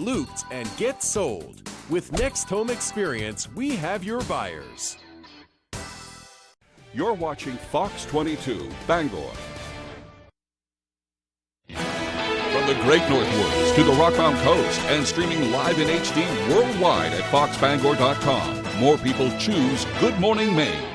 looped and get sold. With Next Home Experience, we have your buyers. You're watching Fox 22, Bangor. From the Great Northwoods to the Rockbound Coast and streaming live in HD worldwide at foxbangor.com. More people choose Good Morning Maine.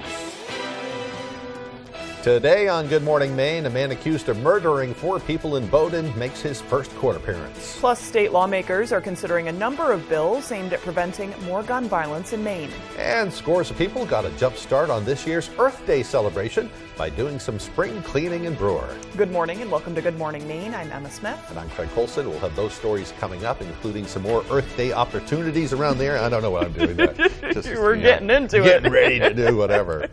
Today on Good Morning Maine, a man accused of murdering 4 people in Bowdoin makes his first court appearance. Plus, state lawmakers are considering a number of bills aimed at preventing more gun violence in Maine. And scores of people got a jump start on this year's Earth Day celebration by doing some spring cleaning in Brewer. Good morning and welcome to Good Morning Maine. I'm Emma Smith. And I'm Craig Colson. We'll have those stories coming up, including some more Earth Day opportunities around there. I don't know what I'm doing there. We're getting into it. Getting ready to do whatever.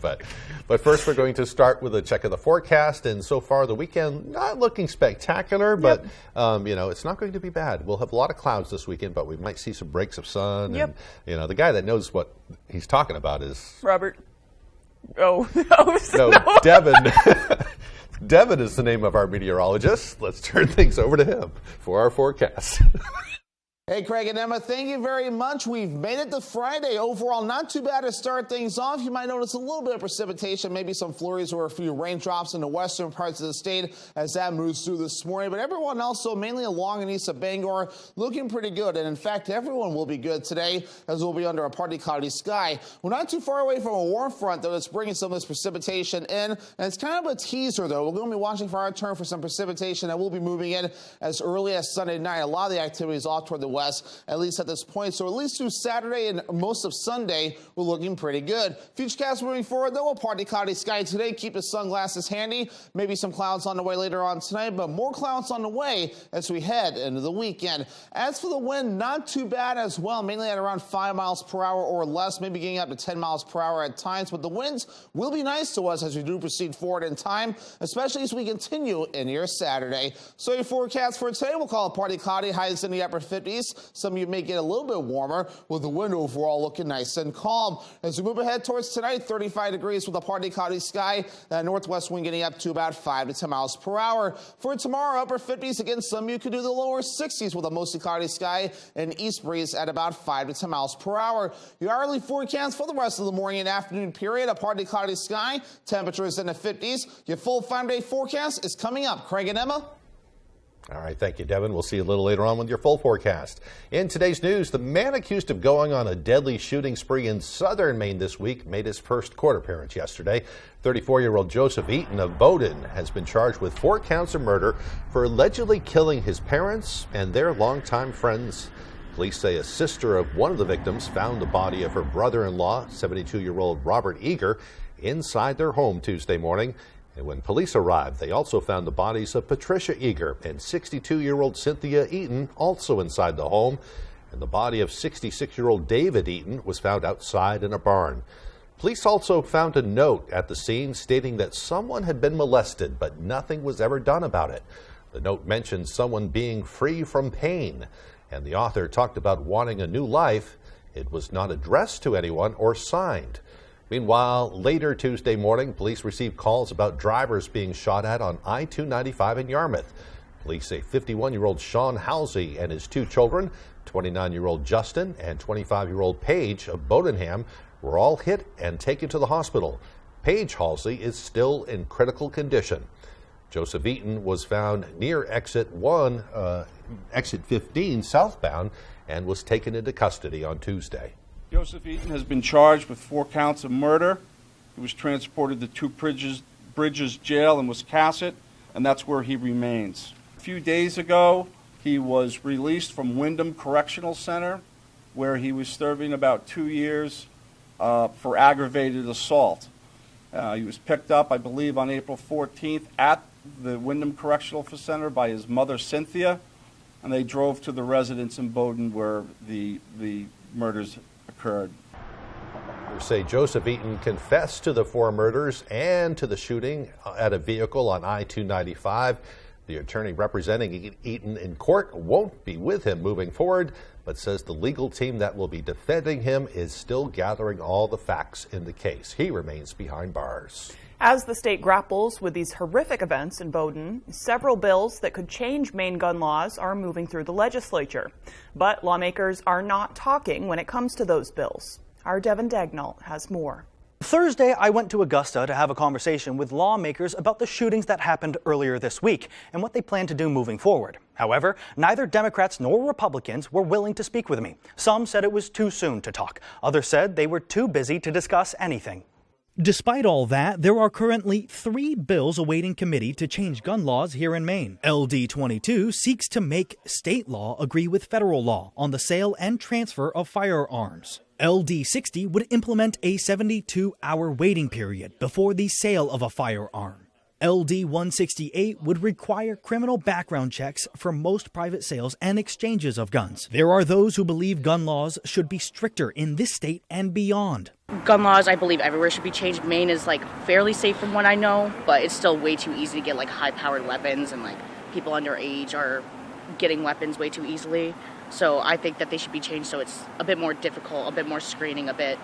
But first, we're going to start with a check of the forecast. And so far, the weekend not looking spectacular, but it's not going to be bad. We'll have a lot of clouds this weekend, but we might see some breaks of sun. Yep. And the guy that knows what he's talking about is Robert. No, Devin. Devin is the name of our meteorologist. Let's turn things over to him for our forecast. Hey, Craig and Emma, thank you very much. We've made it to Friday. Overall, not too bad to start things off. You might notice a little bit of precipitation, maybe some flurries or a few raindrops in the western parts of the state as that moves through this morning. But everyone else, so mainly along and east of Bangor, looking pretty good. And in fact, everyone will be good today as we'll be under a partly cloudy sky. We're not too far away from a warm front, though, that's bringing some of this precipitation in. And it's kind of a teaser, though. We're going to be watching for our turn for some precipitation that will be moving in as early as Sunday night. A lot of the activity is off toward the west, at least at this point. So at least through Saturday and most of Sunday, we're looking pretty good. Futurecast moving forward, though, a partly cloudy sky today. Keep the sunglasses handy. Maybe some clouds on the way later on tonight, but more clouds on the way as we head into the weekend. As for the wind, not too bad as well, mainly at around 5 miles per hour or less, maybe getting up to 10 miles per hour at times. But the winds will be nice to us as we do proceed forward in time, especially as we continue into your Saturday. So your forecast for today, we'll call it partly cloudy, highs in the upper 50s. Some of you may get a little bit warmer with the wind overall looking nice and calm. As we move ahead towards tonight, 35 degrees with a partly cloudy sky. That northwest wind getting up to about 5 to 10 miles per hour. For tomorrow, upper 50s. Again, some of you could do the lower 60s with a mostly cloudy sky and east breeze at about 5 to 10 miles per hour. Your hourly forecast for the rest of the morning and afternoon period, a partly cloudy sky. Temperatures in the 50s. Your full 5-day forecast is coming up. Craig and Emma. All right, thank you, Devin. We'll see you a little later on with your full forecast. In today's news, the man accused of going on a deadly shooting spree in southern Maine this week made his first court appearance yesterday. 34-year-old Joseph Eaton of Bowdoin has been charged with 4 counts of murder for allegedly killing his parents and their longtime friends. Police say a sister of one of the victims found the body of her brother-in-law, 72-year-old Robert Eager, inside their home Tuesday morning. And when police arrived, they also found the bodies of Patricia Eager and 62-year-old Cynthia Eaton also inside the home. And the body of 66-year-old David Eaton was found outside in a barn. Police also found a note at the scene stating that someone had been molested, but nothing was ever done about it. The note mentioned someone being free from pain, and the author talked about wanting a new life. It was not addressed to anyone or signed. Meanwhile, later Tuesday morning, police received calls about drivers being shot at on I-295 in Yarmouth. Police say 51-year-old Sean Halsey and his 2 children, 29-year-old Justin and 25-year-old Paige of Bowdenham, were all hit and taken to the hospital. Paige Halsey is still in critical condition. Joseph Eaton was found near exit 15 southbound and was taken into custody on Tuesday. Joseph Eaton has been charged with 4 counts of murder. He was transported to Two Bridges Jail in Wiscasset, and that's where he remains. A few days ago, he was released from Wyndham Correctional Center, where he was serving about 2 years for aggravated assault. He was picked up, I believe, on April 14th at the Wyndham Correctional Center by his mother, Cynthia, and they drove to the residence in Bowdoin where the murders occurred. They say Joseph Eaton confessed to the 4 murders and to the shooting at a vehicle on I-295. The attorney representing Eaton in court won't be with him moving forward, but says the legal team that will be defending him is still gathering all the facts in the case. He remains behind bars. As the state grapples with these horrific events in Bowdoin, several bills that could change Maine gun laws are moving through the legislature. But lawmakers are not talking when it comes to those bills. Our Devin Dagnall has more. Thursday, I went to Augusta to have a conversation with lawmakers about the shootings that happened earlier this week and what they plan to do moving forward. However, neither Democrats nor Republicans were willing to speak with me. Some said it was too soon to talk. Others said they were too busy to discuss anything. Despite all that, there are currently 3 bills awaiting committee to change gun laws here in Maine. LD 22 seeks to make state law agree with federal law on the sale and transfer of firearms. LD 60 would implement a 72-hour waiting period before the sale of a firearm. LD 168 would require criminal background checks for most private sales and exchanges of guns. There are those who believe gun laws should be stricter in this state and beyond. Gun laws, I believe everywhere should be changed. Maine is fairly safe from what I know, but it's still way too easy to get high-powered weapons, and people underage are getting weapons way too easily. So I think that they should be changed so it's a bit more difficult, a bit more screening, a bit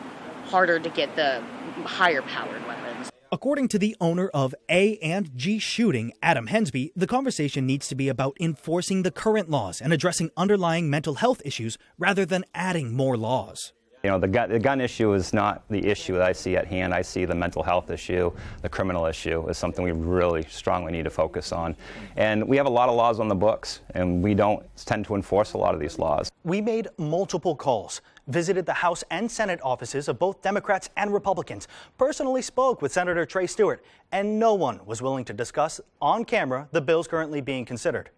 harder to get the higher-powered weapons. According to the owner of A&G Shooting, Adam Hensby, the conversation needs to be about enforcing the current laws and addressing underlying mental health issues rather than adding more laws. You know, the gun issue is not the issue that I see at hand. I see the mental health issue, the criminal issue is something we really strongly need to focus on. And we have a lot of laws on the books, and we don't tend to enforce a lot of these laws. We made multiple calls, visited the House and Senate offices of both Democrats and Republicans, personally spoke with Senator Trey Stewart, and no one was willing to discuss on camera the bills currently being considered.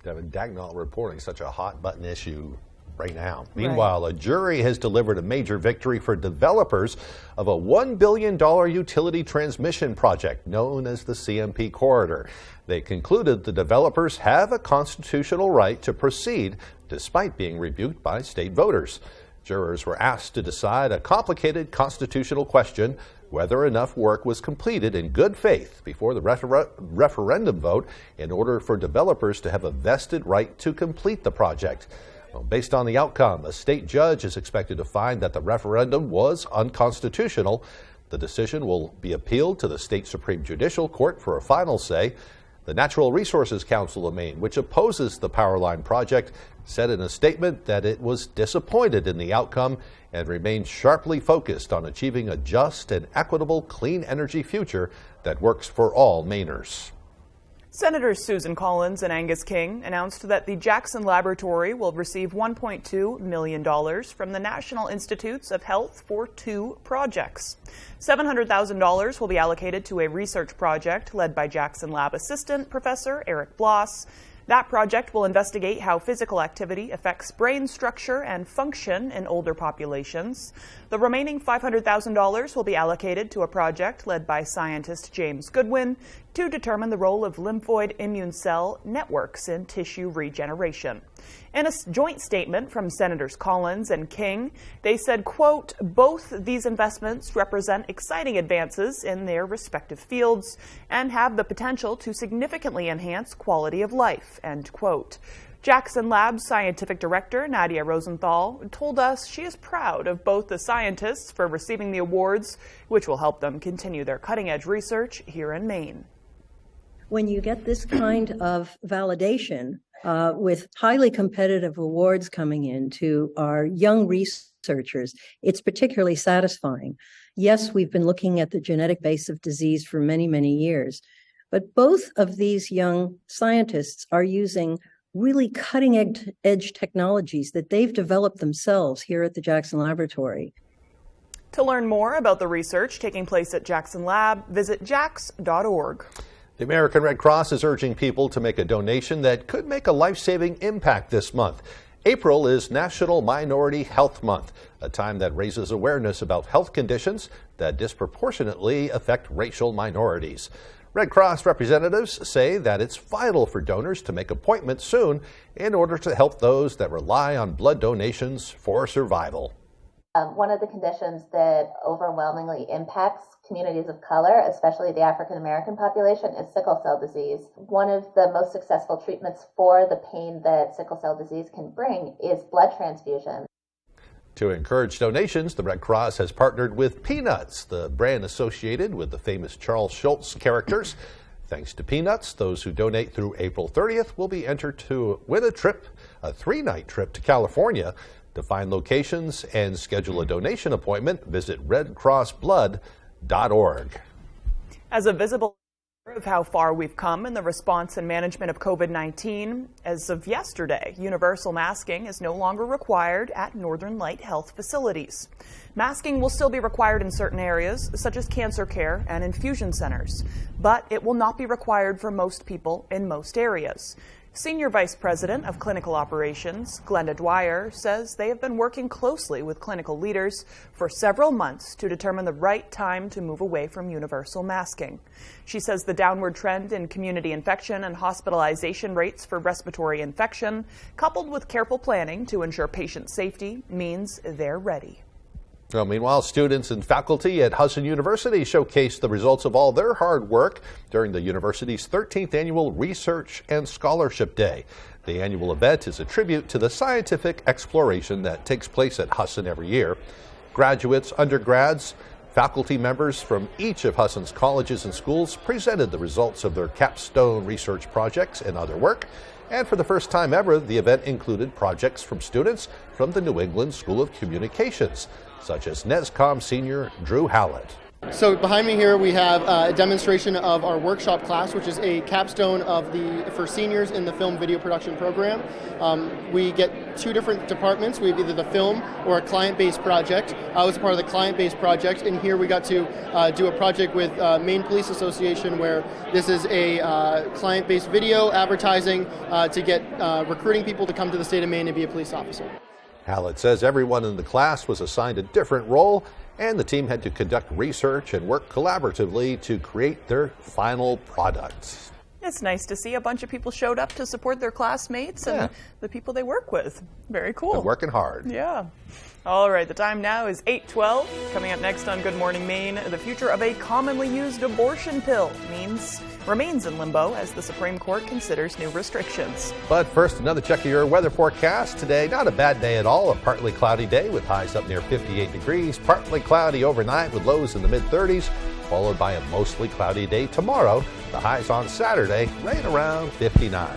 Devin Dagnall reporting such a hot button issue right now. Meanwhile, a jury has delivered a major victory for developers of a $1 billion utility transmission project known as the CMP Corridor. They concluded the developers have a constitutional right to proceed despite being rebuked by state voters. Jurors were asked to decide a complicated constitutional question, whether enough work was completed in good faith before the referendum vote in order for developers to have a vested right to complete the project. Based on the outcome, a state judge is expected to find that the referendum was unconstitutional. The decision will be appealed to the state Supreme Judicial Court for a final say. The Natural Resources Council of Maine, which opposes the Powerline project, said in a statement that it was disappointed in the outcome and remains sharply focused on achieving a just and equitable clean energy future that works for all Mainers. Senators Susan Collins and Angus King announced that the Jackson Laboratory will receive $1.2 million from the National Institutes of Health for 2 projects. $700,000 will be allocated to a research project led by Jackson Lab assistant Professor Eric Bloss. That project will investigate how physical activity affects brain structure and function in older populations. The remaining $500,000 will be allocated to a project led by scientist James Goodwin to determine the role of lymphoid immune cell networks in tissue regeneration. In a joint statement from Senators Collins and King, they said, quote, both these investments represent exciting advances in their respective fields and have the potential to significantly enhance quality of life, end quote. Jackson Lab's scientific director, Nadia Rosenthal, told us she is proud of both the scientists for receiving the awards, which will help them continue their cutting-edge research here in Maine. When you get this kind of validation with highly competitive awards coming in to our young researchers, it's particularly satisfying. Yes, we've been looking at the genetic base of disease for many, many years, but both of these young scientists are using really cutting-edge technologies that they've developed themselves here at the Jackson Laboratory. To learn more about the research taking place at Jackson Lab, visit jax.org. The American Red Cross is urging people to make a donation that could make a life-saving impact this month. April is National Minority Health Month, a time that raises awareness about health conditions that disproportionately affect racial minorities. Red Cross representatives say that it's vital for donors to make appointments soon in order to help those that rely on blood donations for survival. One of the conditions that overwhelmingly impacts communities of color, especially the African American population, is sickle cell disease. One of the most successful treatments for the pain that sickle cell disease can bring is blood transfusion. To encourage donations, the Red Cross has partnered with Peanuts, the brand associated with the famous Charles Schulz characters. Thanks to Peanuts, those who donate through April 30th will be entered to win a 3-night trip to California. To find locations and schedule a donation appointment, visit redcrossblood.org. As a visible of how far we've come in the response and management of COVID-19, as of yesterday, universal masking is no longer required at Northern Light Health facilities. Masking will still be required in certain areas, such as cancer care and infusion centers, but it will not be required for most people in most areas. Senior Vice President of Clinical Operations, Glenda Dwyer, says they have been working closely with clinical leaders for several months to determine the right time to move away from universal masking. She says the downward trend in community infection and hospitalization rates for respiratory infection, coupled with careful planning to ensure patient safety, means they're ready. Well, meanwhile, students and faculty at Hudson University showcased the results of all their hard work during the university's 13th annual Research and Scholarship Day. The annual event is a tribute to the scientific exploration that takes place at Hudson every year. Graduates, undergrads, faculty members from each of Hudson's colleges and schools presented the results of their capstone research projects and other work. And for the first time ever, the event included projects from students from the New England School of Communications, such as NESCOM senior Drew Hallett. So behind me here we have a demonstration of our workshop class, which is a capstone for seniors in the film video production program. We get 2 different departments. We have either the film or a client-based project. I was a part of the client-based project, and here we got to do a project with Maine Police Association, where this is a client-based video advertising to get recruiting people to come to the state of Maine and be a police officer. Hallett says everyone in the class was assigned a different role, and the team had to conduct research and work collaboratively to create their final products. It's nice to see a bunch of people showed up to support their classmates and the people they work with. Very cool. They're working hard. Yeah. All right, the time now is 8:12. Coming up next on Good Morning Maine, the future of a commonly used abortion pill remains in limbo as the Supreme Court considers new restrictions. But first, another check of your weather forecast. Today, not a bad day at all. A partly cloudy day with highs up near 58 degrees. Partly cloudy overnight with lows in the mid-30s, followed by a mostly cloudy day tomorrow. The highs on Saturday right around 59.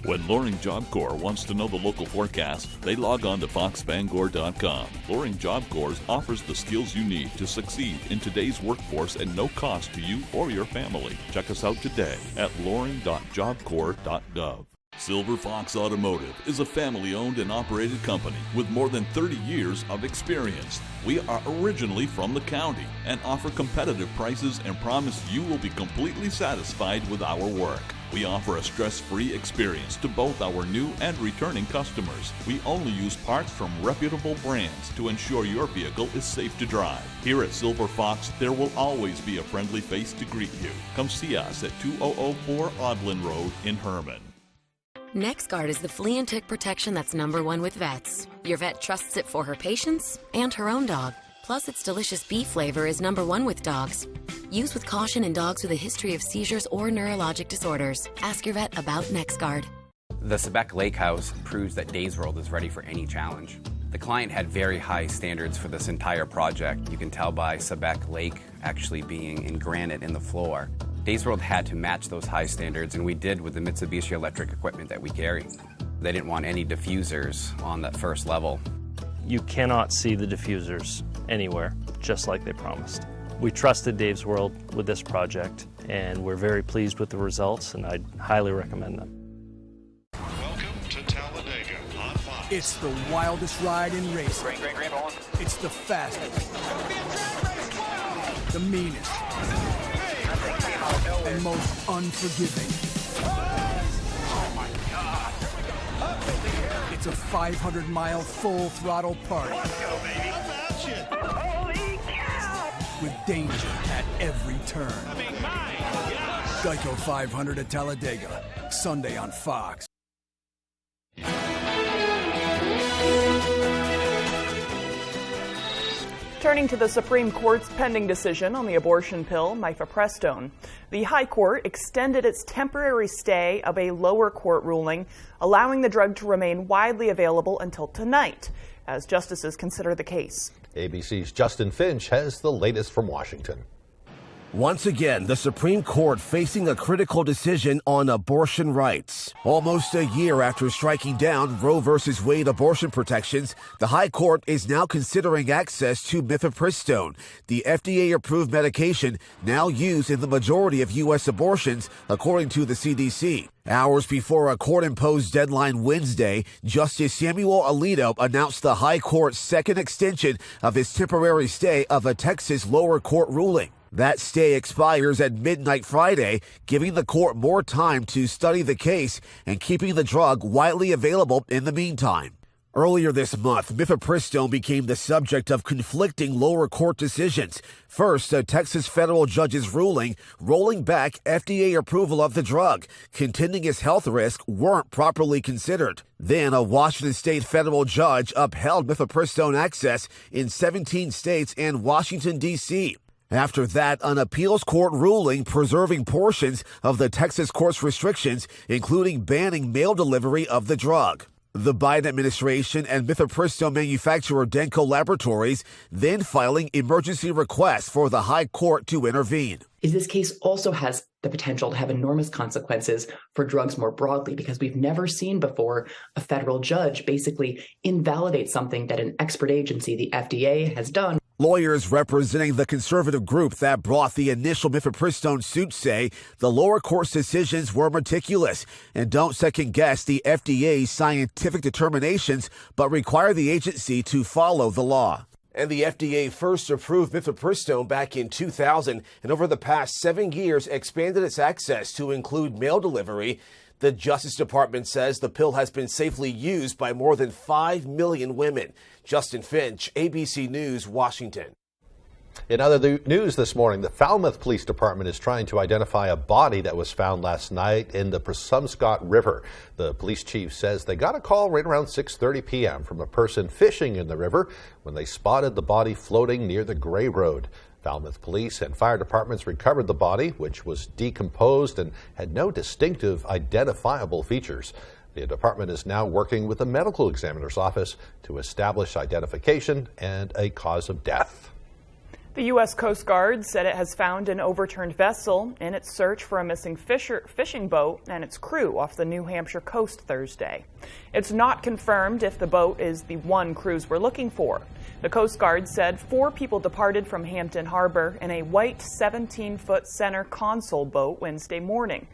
When Loring Job Corps wants to know the local forecast, they log on to foxbangor.com. Loring Job Corps offers the skills you need to succeed in today's workforce at no cost to you or your family. Check us out today at loring.jobcorps.gov. Silver Fox Automotive is a family-owned and operated company with more than 30 years of experience. We are originally from the county and offer competitive prices and promise you will be completely satisfied with our work. We offer a stress-free experience to both our new and returning customers. We only use parts from reputable brands to ensure your vehicle is safe to drive. Here at Silver Fox, there will always be a friendly face to greet you. Come see us at 2004 Audlin Road in Herman. NexGard is the flea and tick protection that's #1 with vets. Your vet trusts it for her patients and her own dog. Plus, its delicious beef flavor is #1 with dogs. Use with caution in dogs with a history of seizures or neurologic disorders. Ask your vet about NexGard. The Sebec Lake House proves that Days World is ready for any challenge. The client had very high standards for this entire project. You can tell by Sebec Lake actually being in granite in the floor. Days World had to match those high standards, and we did with the Mitsubishi electric equipment that we carry. They didn't want any diffusers on that first level. You cannot see the diffusers anywhere, just like they promised. We trusted Dave's World with this project, and we're very pleased with the results, and I'd highly recommend them. Welcome to Talladega on Fox. It's the wildest ride in racing. It's the fastest, the meanest, and most unforgiving. Oh my God! It's a 500-mile full throttle party. Let's go, baby! Holy cow! With danger at every turn. Geico 500 at Talladega, Sunday on Fox. Turning to the Supreme Court's pending decision on the abortion pill, mifepristone. The High Court extended its temporary stay of a lower court ruling, allowing the drug to remain widely available until tonight, as justices consider the case. ABC's Justin Finch has the latest from Washington. Once again, the Supreme Court facing a critical decision on abortion rights. Almost a year after striking down Roe v. Wade abortion protections, the High Court is now considering access to mifepristone, the FDA-approved medication now used in the majority of U.S. abortions, according to the CDC. Hours before a court-imposed deadline Wednesday, Justice Samuel Alito announced the High Court's second extension of his temporary stay of a Texas lower court ruling. That stay expires at midnight Friday, giving the court more time to study the case and keeping the drug widely available in the meantime. Earlier this month, mifepristone became the subject of conflicting lower court decisions. First, a Texas federal judge's ruling rolling back FDA approval of the drug, contending its health risks weren't properly considered. Then, a Washington state federal judge upheld mifepristone access in 17 states and Washington, D.C. After that, an appeals court ruling preserving portions of the Texas court's restrictions, including banning mail delivery of the drug. The Biden administration and mifepristone manufacturer Denko Laboratories then filing emergency requests for the High Court to intervene. This case also has the potential to have enormous consequences for drugs more broadly, because we've never seen before a federal judge basically invalidate something that an expert agency, the FDA, has done. Lawyers representing the conservative group that brought the initial mifepristone suit say the lower court's decisions were meticulous and don't second-guess the FDA's scientific determinations, but require the agency to follow the law. And the FDA first approved mifepristone back in 2000, and over the past 7 years expanded its access to include mail delivery. The Justice Department says the pill has been safely used by more than 5 million women. Justin Finch, ABC News, Washington. In other news this morning, the Falmouth Police Department is trying to identify a body that was found last night in the Presumscot River. The police chief says they got a call right around 6:30 p.m. from a person fishing in the river when they spotted the body floating near the Gray Road. Falmouth police and fire departments recovered the body, which was decomposed and had no distinctive identifiable features. The department is now working with the medical examiner's office to establish identification and a cause of death. The U.S. Coast Guard said it has found an overturned vessel in its search for a missing fishing boat and its crew off the New Hampshire coast Thursday. It's not confirmed if the boat is the one crews were looking for. The Coast Guard said 4 people departed from Hampton Harbor in a white 17-foot center console boat Wednesday morning.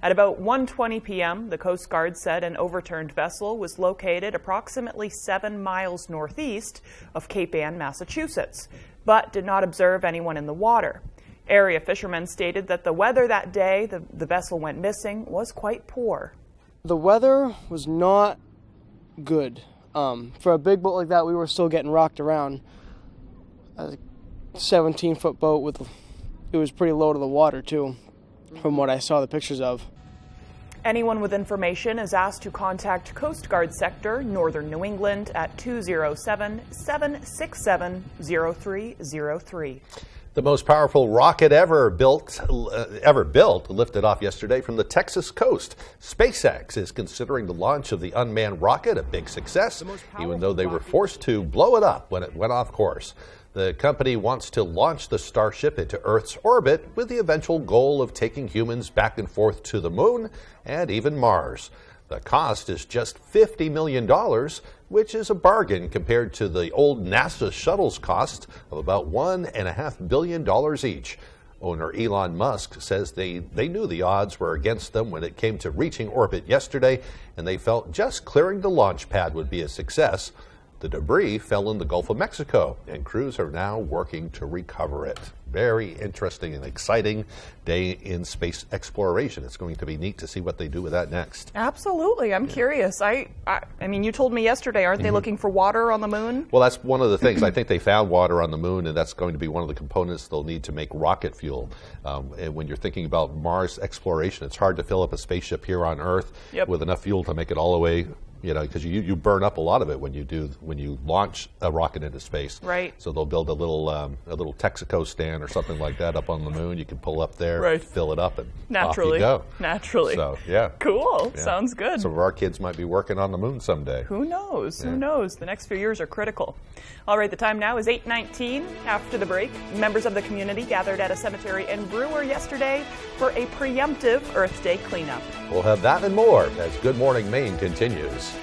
At about 1:20 p.m., the Coast Guard said an overturned vessel was located approximately 7 miles northeast of Cape Ann, Massachusetts, but did not observe anyone in the water. Area fishermen stated that the weather that day the vessel went missing was quite poor. The weather was not good. For a big boat like that, we were still getting rocked around. A 17-foot boat it was pretty low to the water too, from what I saw the pictures of. Anyone with information is asked to contact Coast Guard Sector, Northern New England at 207-767-0303. The most powerful rocket ever built lifted off yesterday from the Texas coast. SpaceX is considering the launch of the unmanned rocket a big success, even though they were forced to blow it up when it went off course. The company wants to launch the Starship into Earth's orbit with the eventual goal of taking humans back and forth to the moon and even Mars. The cost is just $50 million, which is a bargain compared to the old NASA shuttle's cost of about $1.5 billion each. Owner Elon Musk says they knew the odds were against them when it came to reaching orbit yesterday, and they felt just clearing the launch pad would be a success. The debris fell in the Gulf of Mexico, and crews are now working to recover it. Very interesting and exciting day in space exploration. It's going to be neat to see what they do with that next. Absolutely. I'm curious. I mean, you told me yesterday, aren't they looking for water on the moon? Well, that's one of the things. I think they found water on the moon, and that's going to be one of the components they'll need to make rocket fuel. And when you're thinking about Mars exploration, it's hard to fill up a spaceship here on Earth with enough fuel to make it all the way You know, because you burn up a lot of it when you launch a rocket into space. Right. So they'll build a little Texaco stand or something like that up on the moon. You can pull up there, right. fill it up, and naturally off you go. Naturally. So yeah. Cool. Yeah. Sounds good. Some of our kids might be working on the moon someday. Who knows? Yeah. Who knows? The next few years are critical. All right, the time now is 8:19. After the break, members of the community gathered at a cemetery in Brewer yesterday for a preemptive Earth Day cleanup. We'll have that and more as Good Morning Maine continues.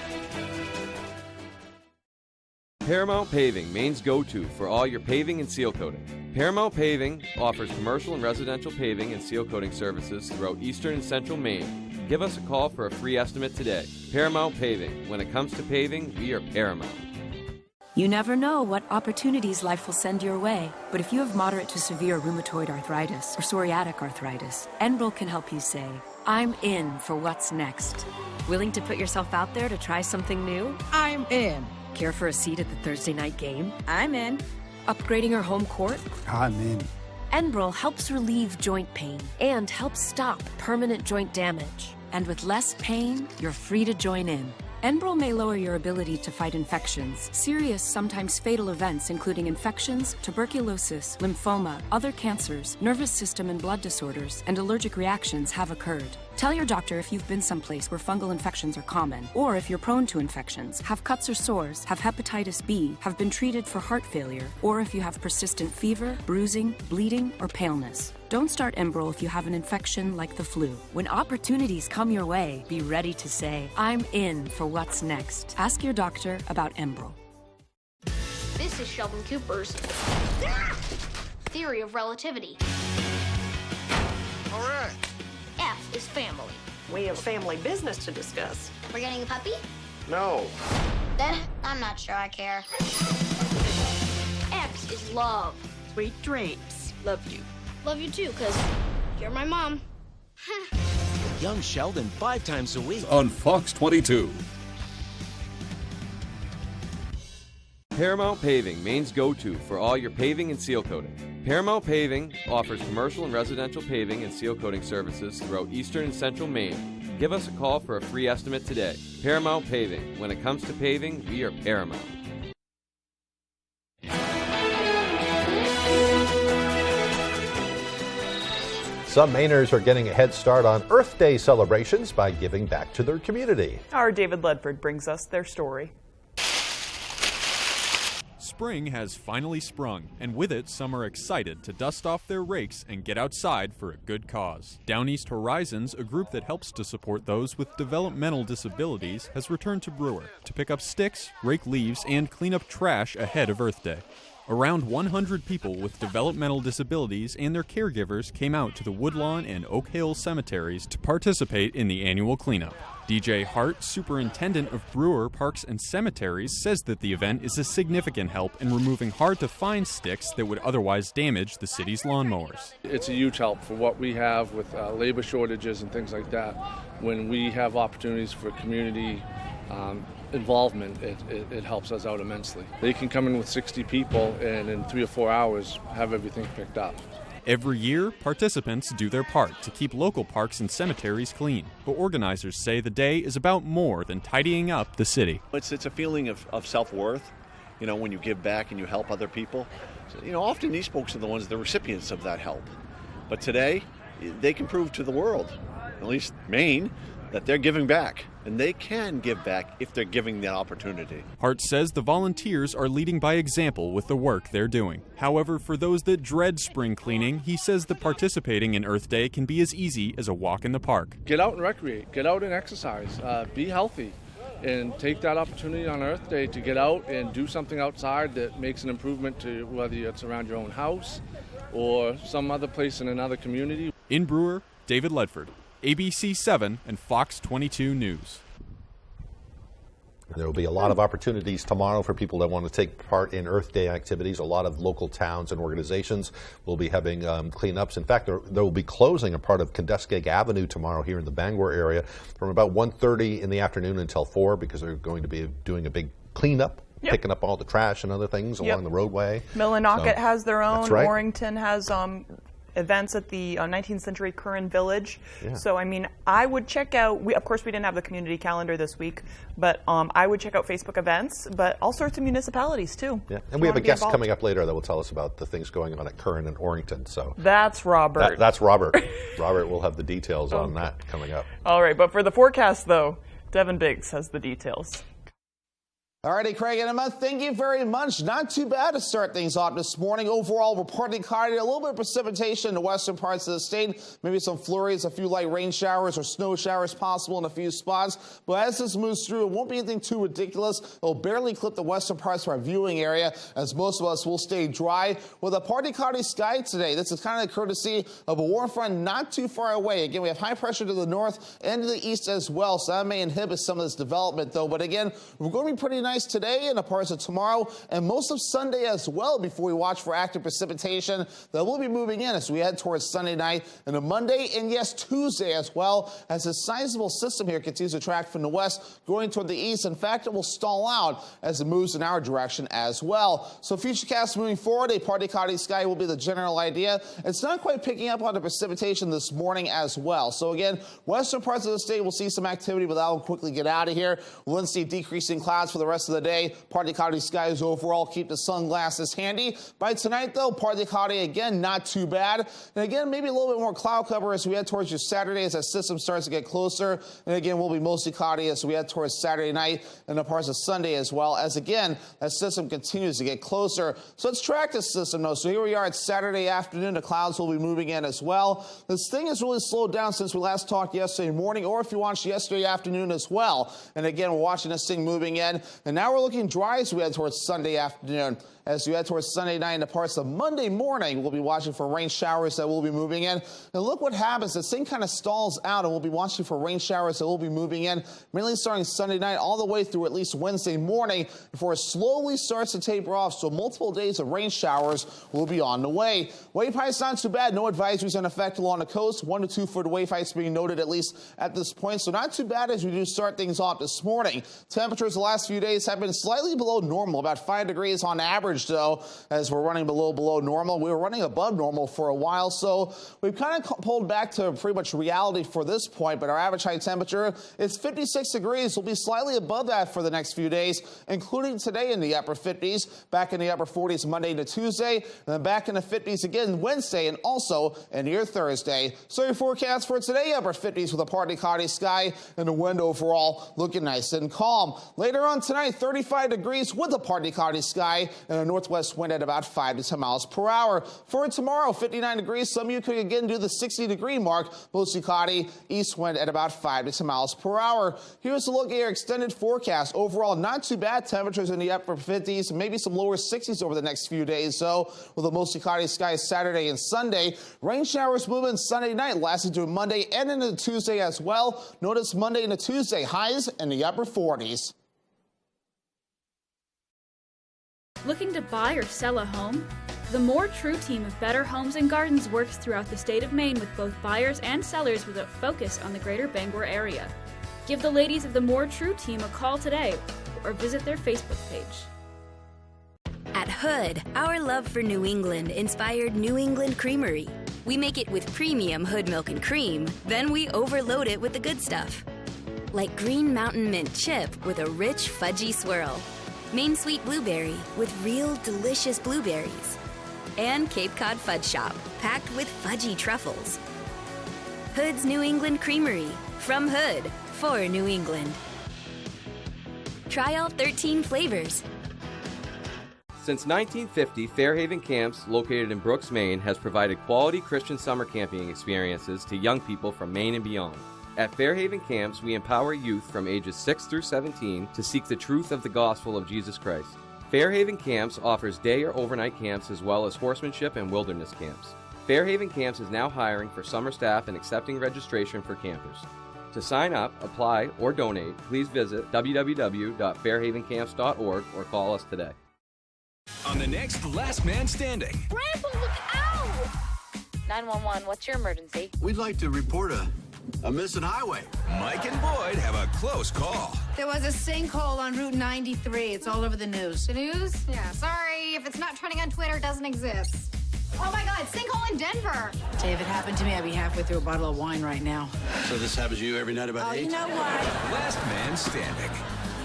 Paramount Paving, Maine's go-to for all your paving and seal coating. Paramount Paving offers commercial and residential paving and seal coating services throughout eastern and central Maine. Give us a call for a free estimate today. Paramount Paving. When it comes to paving, we are Paramount. You never know what opportunities life will send your way. But if you have moderate to severe rheumatoid arthritis or psoriatic arthritis, Enbrel can help you say, I'm in for what's next. Willing to put yourself out there to try something new? I'm in. Care for a seat at the Thursday night game? I'm in. Upgrading your home court? I'm in. Enbrel helps relieve joint pain and helps stop permanent joint damage. And with less pain, you're free to join in. Enbrel may lower your ability to fight infections, serious, sometimes fatal events including infections, tuberculosis, lymphoma, other cancers, nervous system and blood disorders, and allergic reactions have occurred. Tell your doctor if you've been someplace where fungal infections are common, or if you're prone to infections, have cuts or sores, have hepatitis B, have been treated for heart failure, or if you have persistent fever, bruising, bleeding, or paleness. Don't start Enbrel if you have an infection like the flu. When opportunities come your way, be ready to say, I'm in for what's next. Ask your doctor about Enbrel. This is Sheldon Cooper's theory of relativity. All right. F is family. We have family business to discuss. We're getting a puppy? No. Then I'm not sure I care. X is love. Sweet dreams. Love you. Love you too, because you're my mom. Young Sheldon 5 times a week. On Fox 22. Paramount Paving, Maine's go-to for all your paving and seal coating. Paramount Paving offers commercial and residential paving and seal coating services throughout eastern and central Maine. Give us a call for a free estimate today. Paramount Paving. When it comes to paving, we are Paramount. Some Mainers are getting a head start on Earth Day celebrations by giving back to their community. Our David Ledford brings us their story. Spring has finally sprung, and with it, some are excited to dust off their rakes and get outside for a good cause. Down East Horizons, a group that helps to support those with developmental disabilities, has returned to Brewer to pick up sticks, rake leaves, and clean up trash ahead of Earth Day. Around 100 people with developmental disabilities and their caregivers came out to the Woodlawn and Oak Hill cemeteries to participate in the annual cleanup. DJ Hart, superintendent of Brewer Parks and Cemeteries, says that the event is a significant help in removing hard-to-find sticks that would otherwise damage the city's lawnmowers. It's a huge help for what we have with labor shortages and things like that. When we have opportunities for community involvement, it helps us out immensely. They can come in with 60 people and in 3 or 4 hours have everything picked up. Every year, participants do their part to keep local parks and cemeteries clean. But organizers say the day is about more than tidying up the city. It's a feeling of self-worth, you know, when you give back and you help other people. So, you know, often these folks are the ones, the recipients of that help. But today, they can prove to the world, at least Maine, that they're giving back. And they can give back if they're giving the opportunity. Hart says the volunteers are leading by example with the work they're doing. However, for those that dread spring cleaning, he says that participating in Earth Day can be as easy as a walk in the park. Get out and recreate, get out and exercise, be healthy, and take that opportunity on Earth Day to get out and do something outside that makes an improvement to whether it's around your own house or some other place in another community. In Brewer, David Ledford, ABC 7 and Fox 22 News. There will be a lot of opportunities tomorrow for people that want to take part in Earth Day activities. A lot of local towns and organizations will be having cleanups. In fact, there will be closing a part of Kenduskeag Avenue tomorrow here in the Bangor area from about 1:30 in the afternoon until 4 because they're going to be doing a big cleanup. Yep. Picking up all the trash and other things along the roadway. Millinocket has their own. That's right. Warrington has events at the 19th century Curran Village. Yeah. So, I mean, I would check out, of course, we didn't have the community calendar this week, but I would check out Facebook events, but all sorts of municipalities too. Yeah, and we have a guest coming up later that will tell us about the things going on at Curran and Orrington. So that's Robert. That's Robert. Robert will have the details on that coming up. All right, but for the forecast, though, Devin Biggs has the details. All righty, Craig and Emma, thank you very much. Not too bad to start things off this morning. Overall, we're partly cloudy, a little bit of precipitation in the western parts of the state. Maybe some flurries, a few light rain showers or snow showers possible in a few spots. But as this moves through, it won't be anything too ridiculous. It'll barely clip the western parts of our viewing area, as most of us will stay dry with a partly cloudy sky today. This is kind of the courtesy of a warm front not too far away. Again, we have high pressure to the north and to the east as well, so that may inhibit some of this development, though. But again, we're going to be pretty nice today and a parts of tomorrow and most of Sunday as well before we watch for active precipitation that will be moving in as we head towards Sunday night and a Monday and yes, Tuesday as well, as a sizable system here continues to track from the west going toward the east. In fact, it will stall out as it moves in our direction as well. So futurecast moving forward, a partly cloudy sky will be the general idea. It's not quite picking up on the precipitation this morning as well. So again, western parts of the state will see some activity, but that will quickly get out of here. We'll then see decreasing clouds for the rest of the day. Partly cloudy skies overall. Keep the sunglasses handy. By tonight, though, partly cloudy again, not too bad. And again, maybe a little bit more cloud cover as we head towards your Saturday as that system starts to get closer. And again, we'll be mostly cloudy as we head towards Saturday night and the parts of Sunday as well, as again, that system continues to get closer. So let's track this system, though. So here we are at Saturday afternoon. The clouds will be moving in as well. This thing has really slowed down since we last talked yesterday morning, or if you watched yesterday afternoon as well. And again, we're watching this thing moving in. And now we're looking dry as we head towards Sunday afternoon. As we head towards Sunday night and the parts of Monday morning, we'll be watching for rain showers that will be moving in. And look what happens. This thing kind of stalls out, and we'll be watching for rain showers that will be moving in, mainly starting Sunday night all the way through at least Wednesday morning before it slowly starts to taper off. So multiple days of rain showers will be on the way. Wave heights not too bad. No advisories in effect along the coast. 1 to 2 foot wave heights being noted at least at this point. So not too bad as we do start things off this morning. Temperatures the last few days have been slightly below normal, about 5 degrees on average, though, as we're running below normal. We were running above normal for a while, so we've kind of pulled back to pretty much reality for this point, but our average high temperature is 56 degrees. We'll be slightly above that for the next few days, including today in the upper 50s, back in the upper 40s Monday to Tuesday, and then back in the 50s again Wednesday and also in your Thursday. So your forecast for today, upper 50s with a partly cloudy sky and the wind overall looking nice and calm. Later on tonight, 35 degrees with a partly cloudy sky and a northwest wind at about 5 to 10 miles per hour. For tomorrow, 59 degrees. Some of you could again do the 60-degree mark. Mostly cloudy, east wind at about 5 to 10 miles per hour. Here's a look at your extended forecast. Overall, not too bad. Temperatures in the upper 50s, maybe some lower 60s over the next few days. So with a mostly cloudy sky Saturday and Sunday, rain showers moving Sunday night, lasting through Monday and into Tuesday as well. Notice Monday into Tuesday, highs in the upper 40s. Looking to buy or sell a home? The More True team of Better Homes and Gardens works throughout the state of Maine with both buyers and sellers with a focus on the greater Bangor area. Give the ladies of the More True team a call today or visit their Facebook page. At Hood, our love for New England inspired New England Creamery. We make it with premium Hood milk and cream, then we overload it with the good stuff. Like Green Mountain Mint chip with a rich fudgy swirl. Maine Sweet Blueberry with real delicious blueberries. And Cape Cod Fudge Shop, packed with fudgy truffles. Hood's New England Creamery, from Hood, for New England. Try all 13 flavors. Since 1950, Fairhaven Camps, located in Brooks, Maine, has provided quality Christian summer camping experiences to young people from Maine and beyond. At Fairhaven Camps, we empower youth from ages 6 through 17 to seek the truth of the gospel of Jesus Christ. Fairhaven Camps offers day or overnight camps as well as horsemanship and wilderness camps. Fairhaven Camps is now hiring for summer staff and accepting registration for campers. To sign up, apply, or donate, please visit www.fairhavencamps.org or call us today. On the next Last Man Standing. Grandpa, look out! 911, what's your emergency? We'd like to report a missing highway. Mike and Boyd have a close call. There was a sinkhole on Route 93. It's all over the news. The news? Yeah, sorry. If it's not trending on Twitter, it doesn't exist. Oh my God, sinkhole in Denver. If it happened to me, I'd be halfway through a bottle of wine right now. So this happens to you every night about 8? You know what? Last Man Standing.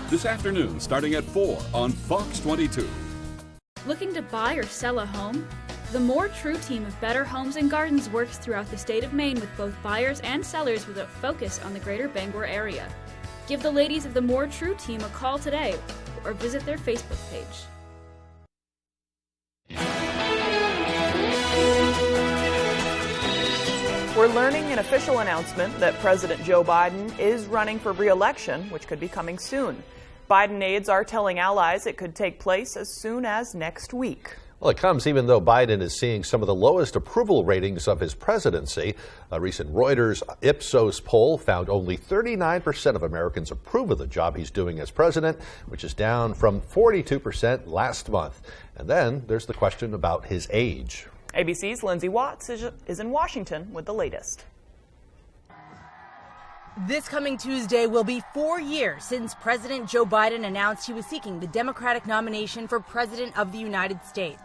This afternoon, starting at 4 on Fox 22. Looking to buy or sell a home? The More True team of Better Homes and Gardens works throughout the state of Maine with both buyers and sellers with a focus on the greater Bangor area. Give the ladies of the More True team a call today or visit their Facebook page. We're learning an official announcement that President Joe Biden is running for re-election, which could be coming soon. Biden aides are telling allies it could take place as soon as next week. Well, it comes even though Biden is seeing some of the lowest approval ratings of his presidency. A recent Reuters Ipsos poll found only 39% of Americans approve of the job he's doing as president, which is down from 42% last month. And then there's the question about his age. ABC's Lindsay Watts is in Washington with the latest. This coming Tuesday will be 4 years since President Joe Biden announced he was seeking the Democratic nomination for President of the United States.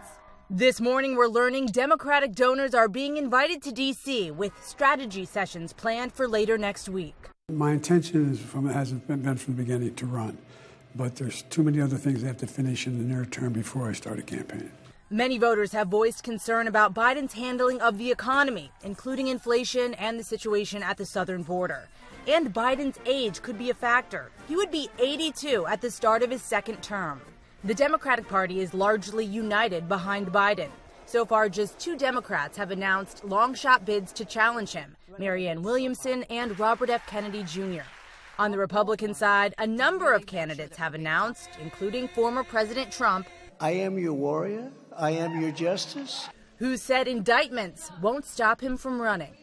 This morning, we're learning Democratic donors are being invited to D.C. with strategy sessions planned for later next week. My intention hasn't been from the beginning to run, but there's too many other things I have to finish in the near term before I start a campaign. Many voters have voiced concern about Biden's handling of the economy, including inflation and the situation at the southern border. And Biden's age could be a factor. He would be 82 at the start of his second term. The Democratic Party is largely united behind Biden. So far, just 2 Democrats have announced long-shot bids to challenge him, Marianne Williamson and Robert F. Kennedy Jr. On the Republican side, a number of candidates have announced, including former President Trump, I am your warrior, I am your justice, who said indictments won't stop him from running.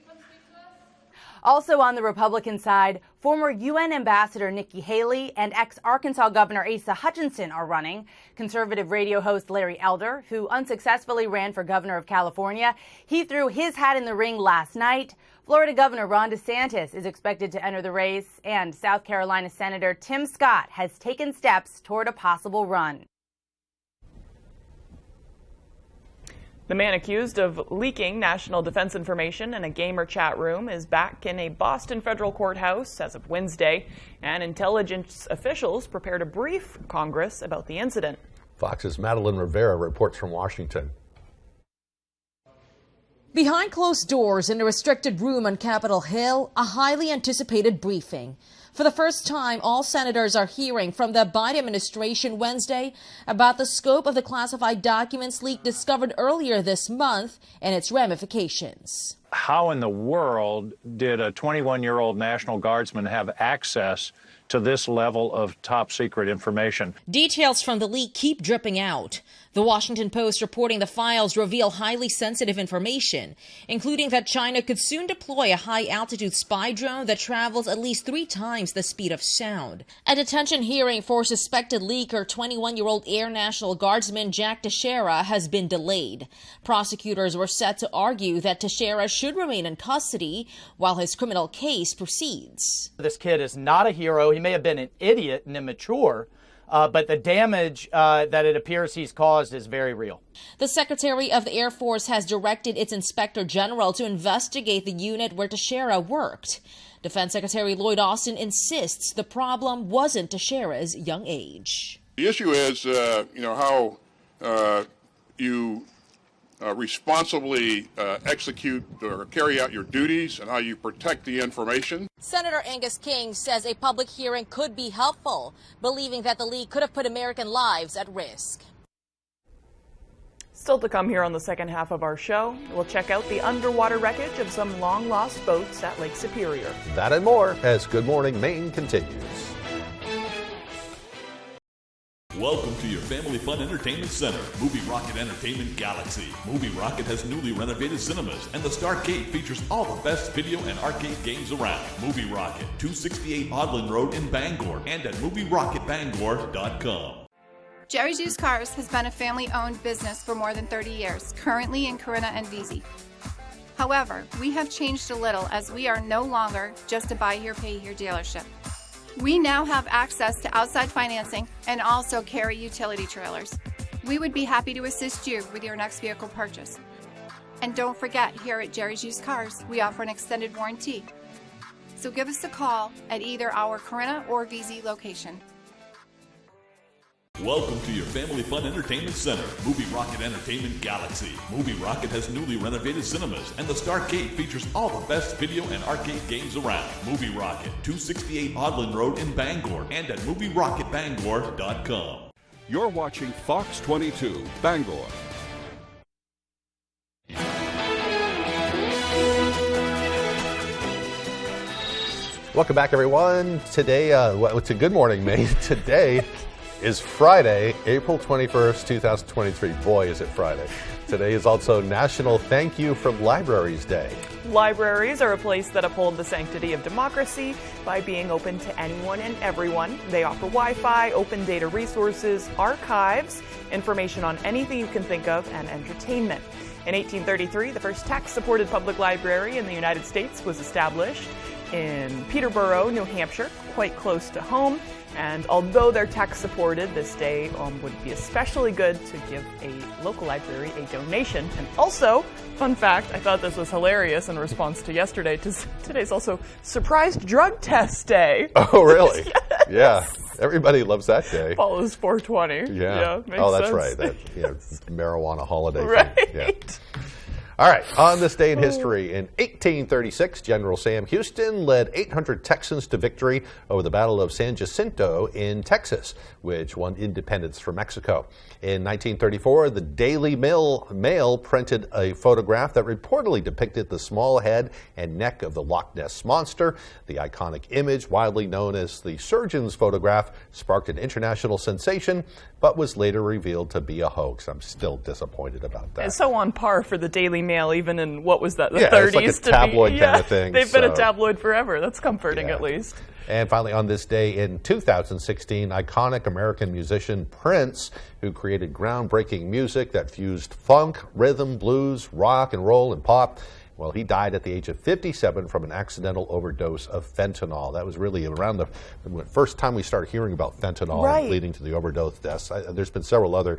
Also on the Republican side, former UN Ambassador Nikki Haley and ex-Arkansas Governor Asa Hutchinson are running. Conservative radio host Larry Elder, who unsuccessfully ran for governor of California, he threw his hat in the ring last night. Florida Governor Ron DeSantis is expected to enter the race, and South Carolina Senator Tim Scott has taken steps toward a possible run. The man accused of leaking national defense information in a gamer chat room is back in a Boston federal courthouse as of Wednesday, and intelligence officials prepare to brief Congress about the incident. Fox's Madeline Rivera reports from Washington. Behind closed doors in a restricted room on Capitol Hill, a highly anticipated briefing. For the first time, all senators are hearing from the Biden administration Wednesday about the scope of the classified documents leak discovered earlier this month and its ramifications. How in the world did a 21-year-old National Guardsman have access to this level of top secret information? Details from the leak keep dripping out. The Washington Post reporting the files reveal highly sensitive information, including that China could soon deploy a high-altitude spy drone that travels at least 3 times the speed of sound. A detention hearing for suspected leaker 21-year-old Air National Guardsman Jack Teixeira has been delayed. Prosecutors were set to argue that Teixeira should remain in custody while his criminal case proceeds. This kid is not a hero. He may have been an idiot and immature, but the damage that it appears he's caused is very real. The Secretary of the Air Force has directed its Inspector General to investigate the unit where Teixeira worked. Defense Secretary Lloyd Austin insists the problem wasn't Teixeira's young age. The issue is, how you responsibly execute or carry out your duties and how you protect the information. Senator Angus King says a public hearing could be helpful, believing that the leak could have put American lives at risk. Still to come here on the second half of our show, we'll check out the underwater wreckage of some long-lost boats at Lake Superior. That and more as Good Morning Maine continues. Welcome to your family fun entertainment center, Movie Rocket Entertainment Galaxy. Movie Rocket has newly renovated cinemas, and the Starcade features all the best video and arcade games around. Movie Rocket, 268 Audlin Road in Bangor, and at movierocketbangor.com. Jerry's Used Cars has been a family-owned business for more than 30 years, currently in Corinna and Vesey. However, we have changed a little as we are no longer just a buy here, pay here dealership. We now have access to outside financing and also carry utility trailers. We would be happy to assist you with your next vehicle purchase. And don't forget, here at Jerry's Used Cars, we offer an extended warranty. So give us a call at either our Corinna or VZ location. Welcome to your Family Fun Entertainment Center, Movie Rocket Entertainment Galaxy. Movie Rocket has newly renovated cinemas, and the Starcade features all the best video and arcade games around. Movie Rocket, 268 Odland Road in Bangor, and at movierocketbangor.com. You're watching Fox 22, Bangor. Welcome back, everyone. Today, it's a good morning, Maine. Today is Friday, April 21st, 2023. Boy, is it Friday. Today is also National Thank You from Libraries Day. Libraries are a place that uphold the sanctity of democracy by being open to anyone and everyone. They offer Wi-Fi, open data resources, archives, information on anything you can think of, and entertainment. In 1833, the first tax-supported public library in the United States was established in Peterborough, New Hampshire, quite close to home. And although they're tax-supported, this day would be especially good to give a local library a donation. And also, fun fact, I thought this was hilarious in response to yesterday. Today's also Surprised Drug Test Day. Oh, really? Yes. Yeah. Everybody loves that day. Follows 420. Yeah. Makes Oh, that's sense. right. That marijuana holiday right. thing. Yeah. All right, on this day in history, in 1836, General Sam Houston led 800 Texans to victory over the Battle of San Jacinto in Texas, which won independence from Mexico. In 1934, the Daily Mail printed a photograph that reportedly depicted the small head and neck of the Loch Ness Monster. The iconic image, widely known as the surgeon's photograph, sparked an international sensation, but was later revealed to be a hoax. I'm still disappointed about that. It's so on par for the Daily Mail, even in, what was that, the 30s? It's like a tabloid kind of thing. They've been a tabloid forever. That's comforting, at least. And finally, on this day in 2016, iconic American musician Prince, who created groundbreaking music that fused funk, rhythm, blues, rock and roll, and pop, well, he died at the age of 57 from an accidental overdose of fentanyl. That was really around the first time we started hearing about fentanyl leading to the overdose deaths. There's been several other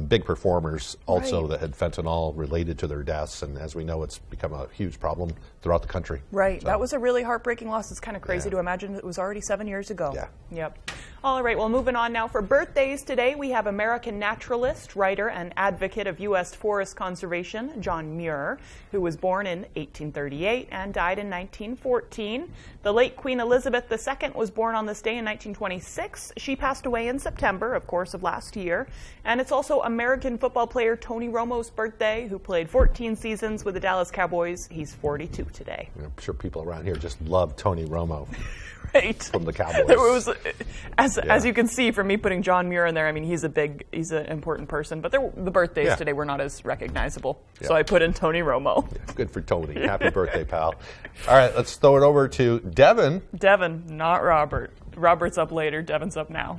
big performers also that had fentanyl related to their deaths. And as we know, it's become a huge problem throughout the country. Right. So, that was a really heartbreaking loss. It's kind of crazy to imagine it was already 7 years ago. Yeah. Yep. All right. Well, moving on now for birthdays today, we have American naturalist, writer, and advocate of U.S. forest conservation, John Muir, who was born in 1838 and died in 1914. The late Queen Elizabeth II was born on this day in 1926. She passed away in September, of course, of last year. And it's also American football player Tony Romo's birthday, who played 14 seasons with the Dallas Cowboys. He's 42 today. I'm sure people around here just love Tony Romo. Right. From the Cowboys. There was, as you can see from me putting John Muir in there, I mean, he's an important person, but the birthdays today were not as recognizable. Yeah. So I put in Tony Romo. Yeah, good for Tony. Happy birthday, pal. All right, let's throw it over to Devin. Devin, not Robert. Robert's up later. Devin's up now.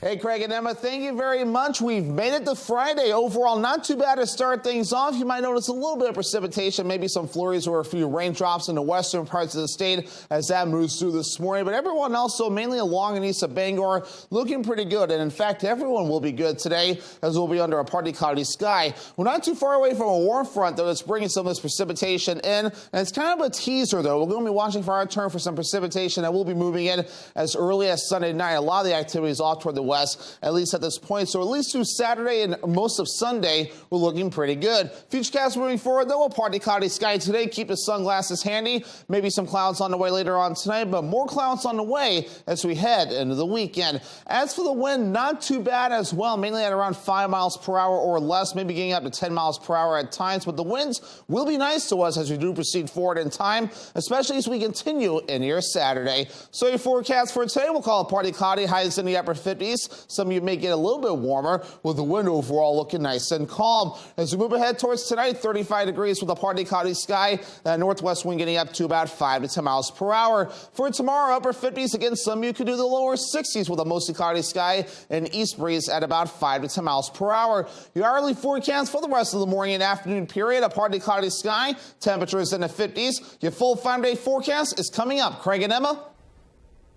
Hey, Craig and Emma, thank you very much. We've made it to Friday. Overall, not too bad to start things off. You might notice a little bit of precipitation, maybe some flurries or a few raindrops in the western parts of the state as that moves through this morning. But everyone else, so mainly along and east of Bangor, looking pretty good. And in fact, everyone will be good today as we'll be under a partly cloudy sky. We're not too far away from a warm front, though, that's bringing some of this precipitation in. And it's kind of a teaser, though. We're going to be watching for our turn for some precipitation that will be moving in as early as Sunday night. A lot of the activity is off toward the west, at least at this point. So at least through Saturday and most of Sunday, we're looking pretty good. Futurecast moving forward, though, a partly cloudy sky today. Keep the sunglasses handy. Maybe some clouds on the way later on tonight, but more clouds on the way as we head into the weekend. As for the wind, not too bad as well, mainly at around 5 miles per hour or less, maybe getting up to 10 miles per hour at times. But the winds will be nice to us as we do proceed forward in time, especially as we continue into your Saturday. So your forecast for today, we'll call it partly cloudy, highs in the upper 50s. Some of you may get a little bit warmer with the wind overall looking nice and calm. As we move ahead towards tonight, 35 degrees with a partly cloudy sky. That northwest wind getting up to about 5 to 10 miles per hour. For tomorrow, upper 50s. Again, some of you could do the lower 60s with a mostly cloudy sky and east breeze at about 5 to 10 miles per hour. Your hourly forecast for the rest of the morning and afternoon period, a partly cloudy sky. Temperatures in the 50s. Your full 5-day forecast is coming up. Craig and Emma.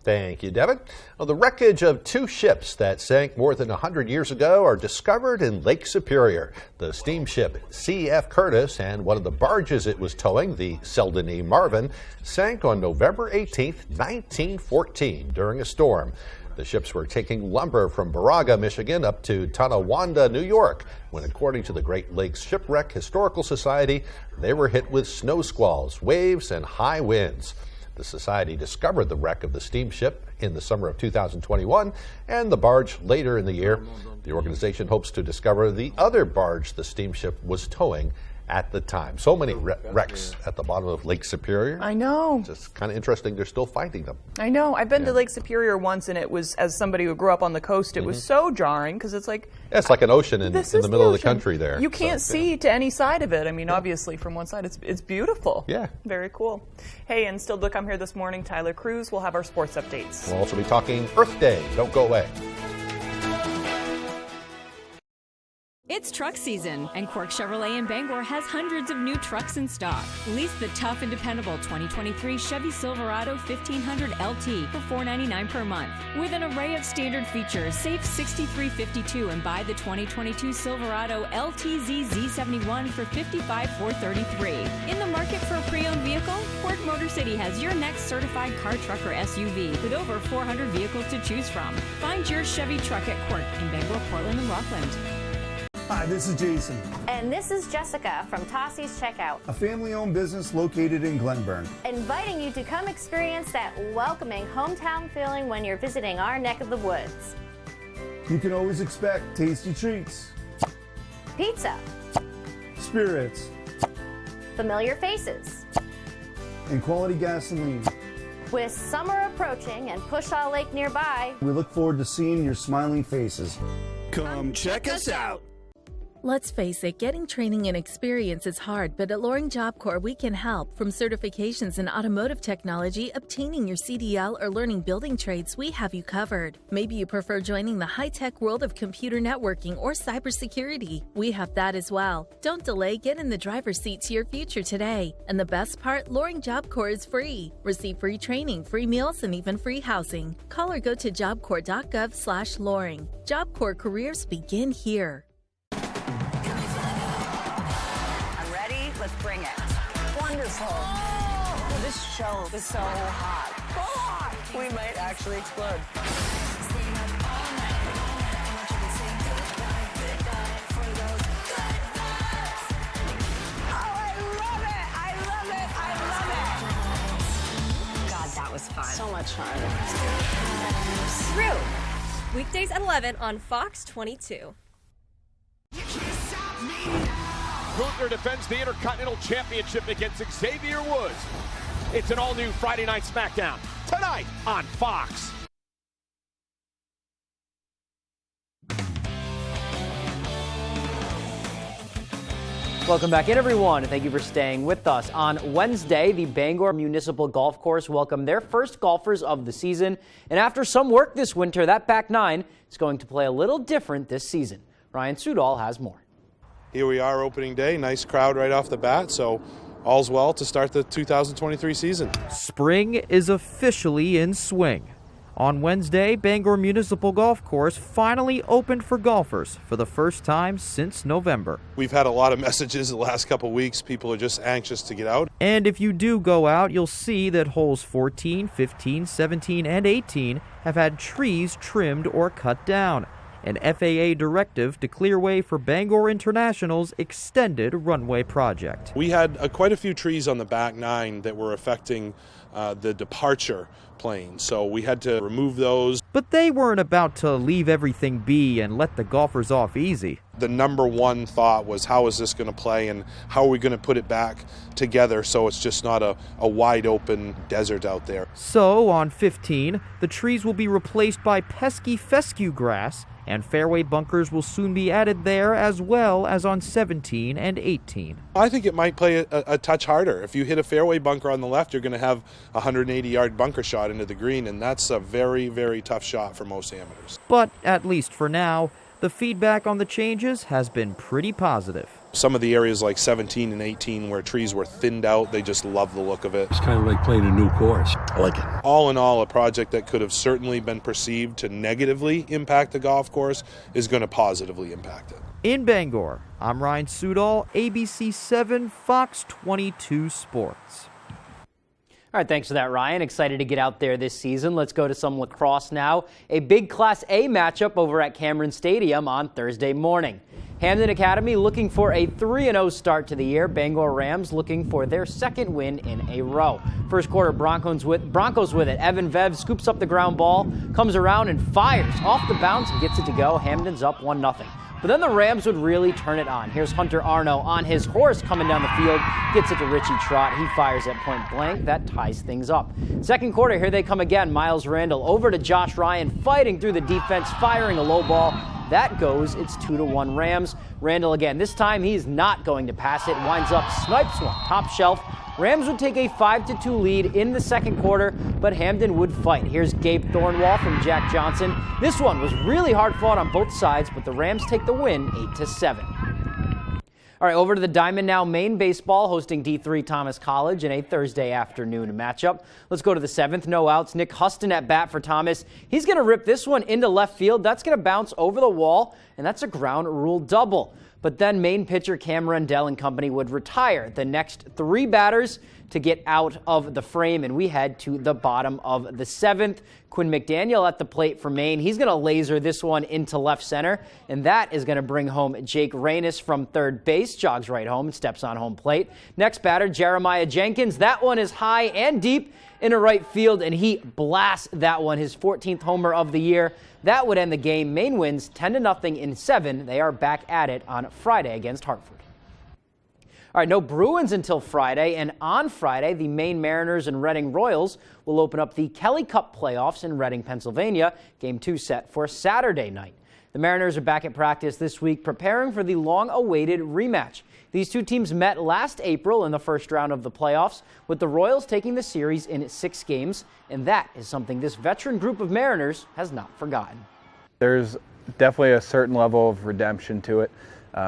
Thank you, Devin. Well, the wreckage of two ships that sank more than 100 years ago are discovered in Lake Superior. The steamship C.F. Curtis and one of the barges it was towing, the Selden E. Marvin, sank on November 18, 1914 during a storm. The ships were taking lumber from Moraga, Michigan, up to Tonawanda, New York, when, according to the Great Lakes Shipwreck Historical Society, they were hit with snow squalls, waves, and high winds. The Society discovered the wreck of the steamship in the summer of 2021 and the barge later in the year. The organization hopes to discover the other barge the steamship was towing at the time. So many wrecks at the bottom of Lake Superior. I know. It's kind of interesting they're still finding them. I know. I've been to Lake Superior once, and it was, as somebody who grew up on the coast, it was so jarring because it's like... Yeah, it's like an ocean in the middle of the country there. You can't see to any side of it. I mean, obviously, from one side, it's beautiful. Yeah. Very cool. Hey, and still to come here this morning, Tyler Cruz will have our sports updates. We'll also be talking Earth Day. Don't go away. It's truck season, and Quirk Chevrolet in Bangor has hundreds of new trucks in stock. Lease the tough and dependable 2023 Chevy Silverado 1500 LT for $499 per month. With an array of standard features, save $63.52 and buy the 2022 Silverado LTZ Z71 for $55,433. In the market for a pre-owned vehicle, Quirk Motor City has your next certified car, truck, or SUV with over 400 vehicles to choose from. Find your Chevy truck at Quirk in Bangor, Portland, and Rockland. Hi, this is Jason. And this is Jessica from Tossie's Checkout, A family-owned business located in Glenburn. inviting you to come experience that welcoming hometown feeling when you're visiting our neck of the woods. You can always expect tasty treats, Pizza, spirits, familiar faces. and quality gasoline. With summer approaching and Pushaw Lake nearby, We look forward to seeing your smiling faces. Come check us out. Let's face it, getting training and experience is hard, but at Loring Job Corps we can help. From certifications in automotive technology, obtaining your CDL, or learning building trades, we have you covered. Maybe you prefer joining the high-tech world of computer networking or cybersecurity. We have that as well. Don't delay, get in the driver's seat to your future today. And the best part, Loring Job Corps is free. Receive free training, free meals, and even free housing. Call or go to jobcorps.gov/Loring. Job Corps careers begin here. Let's bring it. Wonderful. Oh, this show is so hot. We might actually explode. Oh, I love it. I love it. I love it. God, that was fun. So much fun. Through. Weekdays at 11 on Fox 22. Gunther defends the Intercontinental Championship against Xavier Woods. It's an all-new Friday Night SmackDown, tonight on Fox. Welcome back in, everyone, and thank you for staying with us. On Wednesday, the Bangor Municipal Golf Course welcomed their first golfers of the season. And after some work this winter, that back nine is going to play a little different this season. Ryan Sudol has more. Here we are, opening day. Nice crowd right off the bat, so all's well to start the 2023 season. Spring is officially in swing. On Wednesday, Bangor Municipal Golf Course finally opened for golfers for the first time since November. We've had a lot of messages the last couple weeks. People are just anxious to get out. And if you do go out, you'll see that holes 14, 15, 17, and 18 have had trees trimmed or cut down. An FAA directive to clear way for Bangor International's extended runway project. We had quite a few trees on the back nine that were affecting the departure plane, so we had to remove those. But they weren't about to leave everything be and let the golfers off easy. The number one thought was, how is this going to play and how are we going to put it back together so it's just not a wide open desert out there. So on 15, the trees will be replaced by pesky fescue grass, and fairway bunkers will soon be added there, as well as on 17 and 18. I think it might play a touch harder. If you hit a fairway bunker on the left, you're going to have a 180-yard bunker shot into the green, and that's a very, very tough shot for most amateurs. But at least for now, the feedback on the changes has been pretty positive. Some of the areas like 17 and 18 where trees were thinned out, they just love the look of it. It's kind of like playing a new course. I like it. All in all, a project that could have certainly been perceived to negatively impact the golf course is going to positively impact it. In Bangor, I'm Ryan Sudol, ABC 7, Fox 22 Sports. All right, thanks for that, Ryan. Excited to get out there this season. Let's go to some lacrosse now. A big Class A matchup over at Cameron Stadium on Thursday morning. Hamden Academy looking for a 3-0 start to the year. Bangor Rams looking for their second win in a row. First quarter, Broncos with it. Evan Vev scoops up the ground ball, comes around and fires off the bounce and gets it to go. Hamden's up 1-0. But then the Rams would really turn it on. Here's Hunter Arno on his horse coming down the field, gets it to Richie Trott. He fires at point blank. That ties things up. Second quarter, here they come again. Miles Randall over to Josh Ryan, fighting through the defense, firing a low ball. That goes. It's 2-1 Rams. Randall again. This time he's not going to pass it. Winds up, snipes one, top shelf. Rams would take a 5-2 lead in the second quarter, but Hamden would fight. Here's Gabe Thornwall from Jack Johnson. This one was really hard fought on both sides, but the Rams take the win 8-7. All right, over to the Diamond now. Maine baseball hosting D3 Thomas College in a Thursday afternoon matchup. Let's go to the 7th. No outs. Nick Huston at bat for Thomas. He's going to rip this one into left field. That's going to bounce over the wall, and that's a ground rule double. But then Maine pitcher Cam Rendell and company would retire the next 3 batters to get out of the frame, and we head to the bottom of the 7th. Quinn McDaniel at the plate for Maine. He's going to laser this one into left center, and that is going to bring home Jake Reynes from third base. Jogs right home and steps on home plate. Next batter, Jeremiah Jenkins. That one is high and deep into right field, and he blasts that one, his 14th homer of the year. That would end the game. Maine wins 10-0 in 7. They are back at it on Friday against Hartford. All right, no Bruins until Friday, and on Friday, the Maine Mariners and Reading Royals will open up the Kelly Cup playoffs in Reading, Pennsylvania. Game 2 set for Saturday night. The Mariners are back at practice this week, preparing for the long-awaited rematch. These two teams met last April in the first round of the playoffs, with the Royals taking the series in 6 games, and that is something this veteran group of Mariners has not forgotten. There's definitely a certain level of redemption to it.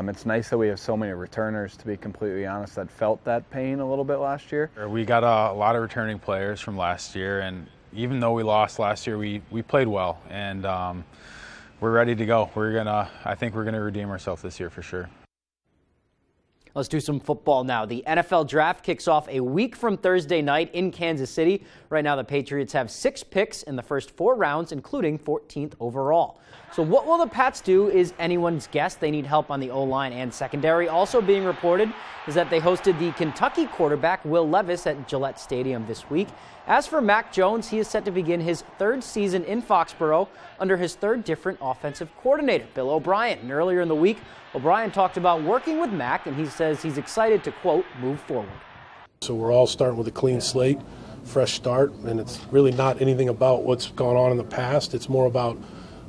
It's nice that we have so many returners, to be completely honest, that felt that pain a little bit last year. We got a lot of returning players from last year, and even though we lost last year, we played well, and we're ready to go. I think we're gonna redeem ourselves this year for sure. Let's do some football now. The NFL Draft kicks off a week from Thursday night in Kansas City. Right now, the Patriots have 6 picks in the first 4 rounds, including 14th overall. So what will the Pats do is anyone's guess. They need help on the O-line and secondary. Also being reported is that they hosted the Kentucky quarterback Will Levis at Gillette Stadium this week. As for Mac Jones, he is set to begin his 3rd season in Foxborough under his 3rd different offensive coordinator, Bill O'Brien. And earlier in the week, O'Brien talked about working with Mac, and he says he's excited to, quote, move forward. So we're all starting with a clean slate, fresh start, and it's really not anything about what's gone on in the past. It's more about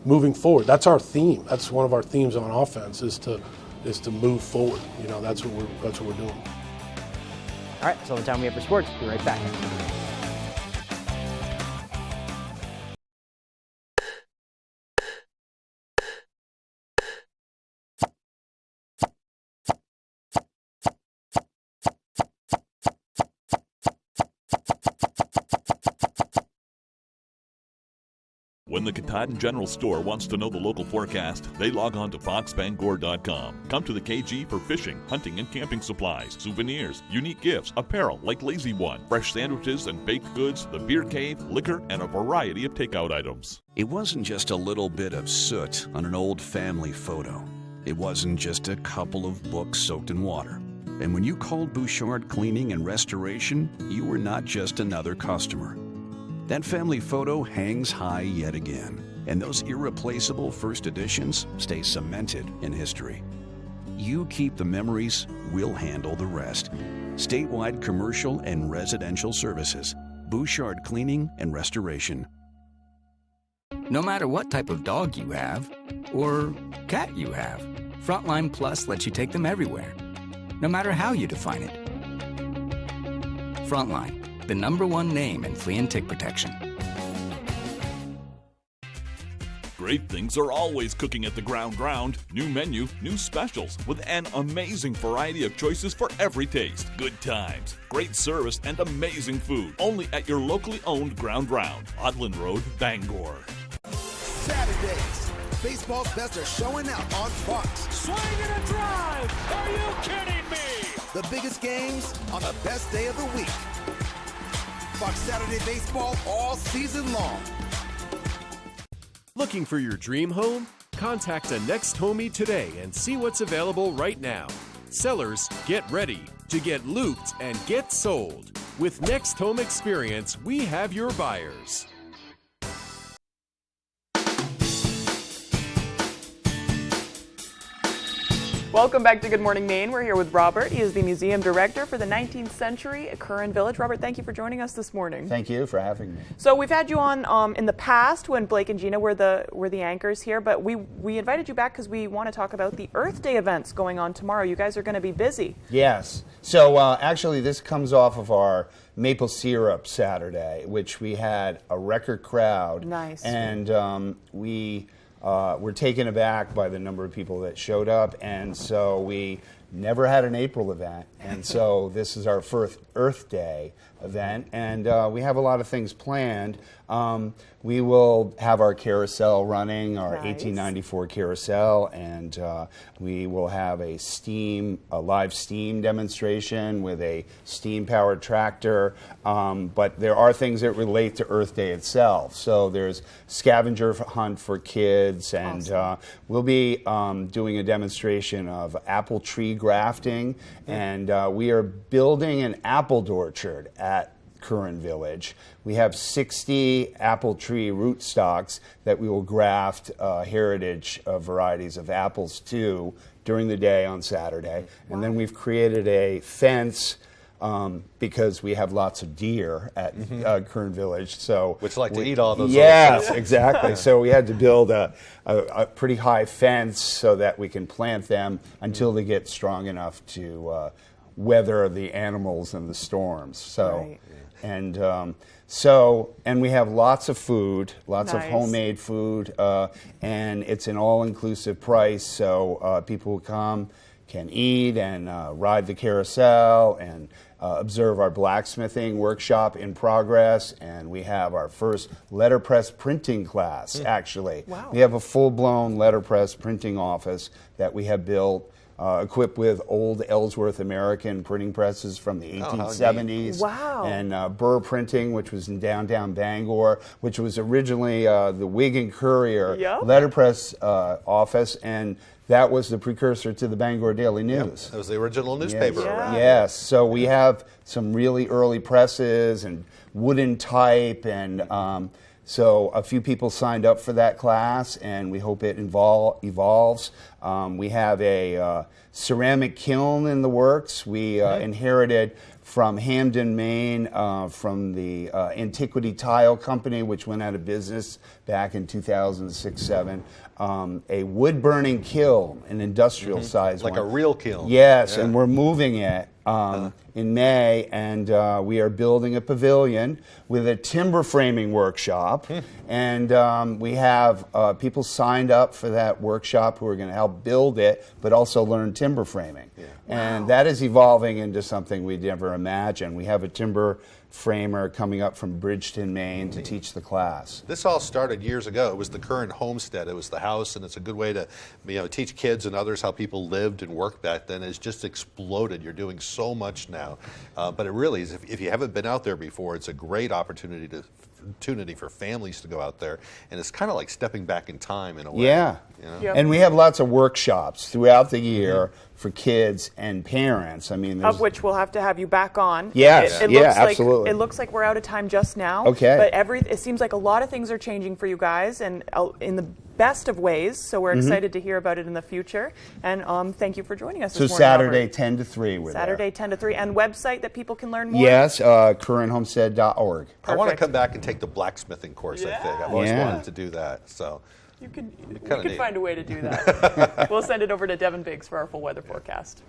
moving forward. That's our theme. That's one of our themes on offense is to move forward. You know, that's what we're doing. All right, that's all the time we have for sports. Be right back. When the Katahdin General Store wants to know the local forecast, they log on to foxbangor.com. Come to the KG for fishing, hunting, and camping supplies, souvenirs, unique gifts, apparel like Lazy One, fresh sandwiches and baked goods, the beer cave, liquor, and a variety of takeout items. It wasn't just a little bit of soot on an old family photo. It wasn't just a couple of books soaked in water. And when you called Bouchard Cleaning and Restoration, you were not just another customer. That family photo hangs high yet again, and those irreplaceable first editions stay cemented in history. You keep the memories, we'll handle the rest. Statewide commercial and residential services. Bouchard Cleaning and Restoration. No matter what type of dog you have, or cat you have, Frontline Plus lets you take them everywhere, no matter how you define it. Frontline, the #1 name in flea and tick protection. Great things are always cooking at the Ground. New menu, new specials, with an amazing variety of choices for every taste. Good times, great service, and amazing food. Only at your locally owned Ground, Odland Road, Bangor. Saturdays, baseball's best are showing out on Fox. Swing and a drive! Are you kidding me? The biggest games on the best day of the week. Fox Saturday Baseball all season long. Looking for your dream home? Contact a Next Homie today and see what's available right now. Sellers, get ready to get looped and get sold. With Next Home Experience, we have your buyers. Welcome back to Good Morning Maine. We're here with Robert. He is the museum director for the 19th century Curran Village. Robert, thank you for joining us this morning. Thank you for having me. So we've had you on in the past when Blake and Gina were the anchors here, but we invited you back because we want to talk about the Earth Day events going on tomorrow. You guys are going to be busy. Yes. So actually this comes off of our Maple Syrup Saturday, which we had a record crowd. Nice. And we're taken aback by the number of people that showed up, and so we never had an April event, and so this is our first Earth Day event, and we have a lot of things planned. We will have our carousel running, our 1894 carousel, and we will have a live steam demonstration with a steam-powered tractor. But there are things that relate to Earth Day itself. So there's scavenger hunt for kids, and we'll be doing a demonstration of apple tree grafting, and we are building an apple orchard at Curran Village. We have 60 apple tree rootstocks that we will graft heritage varieties of apples to during the day on Saturday. And then we've created a fence because we have lots of deer at Curran Village. So which like to eat all those. Yes, exactly. So we had to build a pretty high fence so that we can plant them until they get strong enough to weather the animals and the storms. So. Right. And and we have lots of food, lots of homemade food, and it's an all-inclusive price. So people who come can eat and ride the carousel and observe our blacksmithing workshop in progress. And we have our first letterpress printing class. Actually, we have a full-blown letterpress printing office that we have built. Equipped with old Ellsworth American printing presses from the 1870s. Wow. And Burr Printing, which was in downtown Bangor, which was originally the Whig and Courier letterpress office, and that was the precursor to the Bangor Daily News. That was the original newspaper around. Yes, so we have some really early presses and wooden type, and so a few people signed up for that class, and we hope it evolves. We have a ceramic kiln in the works. We inherited from Hamden, Maine, from the Antiquity Tile Company, which went out of business back in 2006-07, a wood-burning kiln, an industrial-sized one. Like a real kiln. Yes, and we're moving it in May, and we are building a pavilion with a timber framing workshop, and we have people signed up for that workshop who are going to help build it, but also learn timber framing. And that is evolving into something we'd never imagined. We have a timber framer coming up from Bridgeton, Maine to teach the class. This all started years ago. It was the Curran homestead. It was the house, and it's a good way to teach kids and others how people lived and worked back then. It's just exploded. You're doing so much now. But it really is, if you haven't been out there before, it's a great opportunity for families to go out there, and it's kind of like stepping back in time in a way. Yeah, and we have lots of workshops throughout the year for kids and parents. I mean, of which we'll have to have you back on. Yes, it looks absolutely. It looks like we're out of time just now. Okay, but it seems like a lot of things are changing for you guys, and in the best of ways. So we're excited to hear about it in the future. And thank you for joining us. So this morning, Saturday, Robert. 10 to 3. We're Saturday, there. 10 to 3, and website that people can learn more. Yes, curranhomestead.org. I want to come back and take the blacksmithing course. I think I've always wanted to do that. So. You can find a way to do that. We'll send it over to Devin Biggs for our full weather forecast.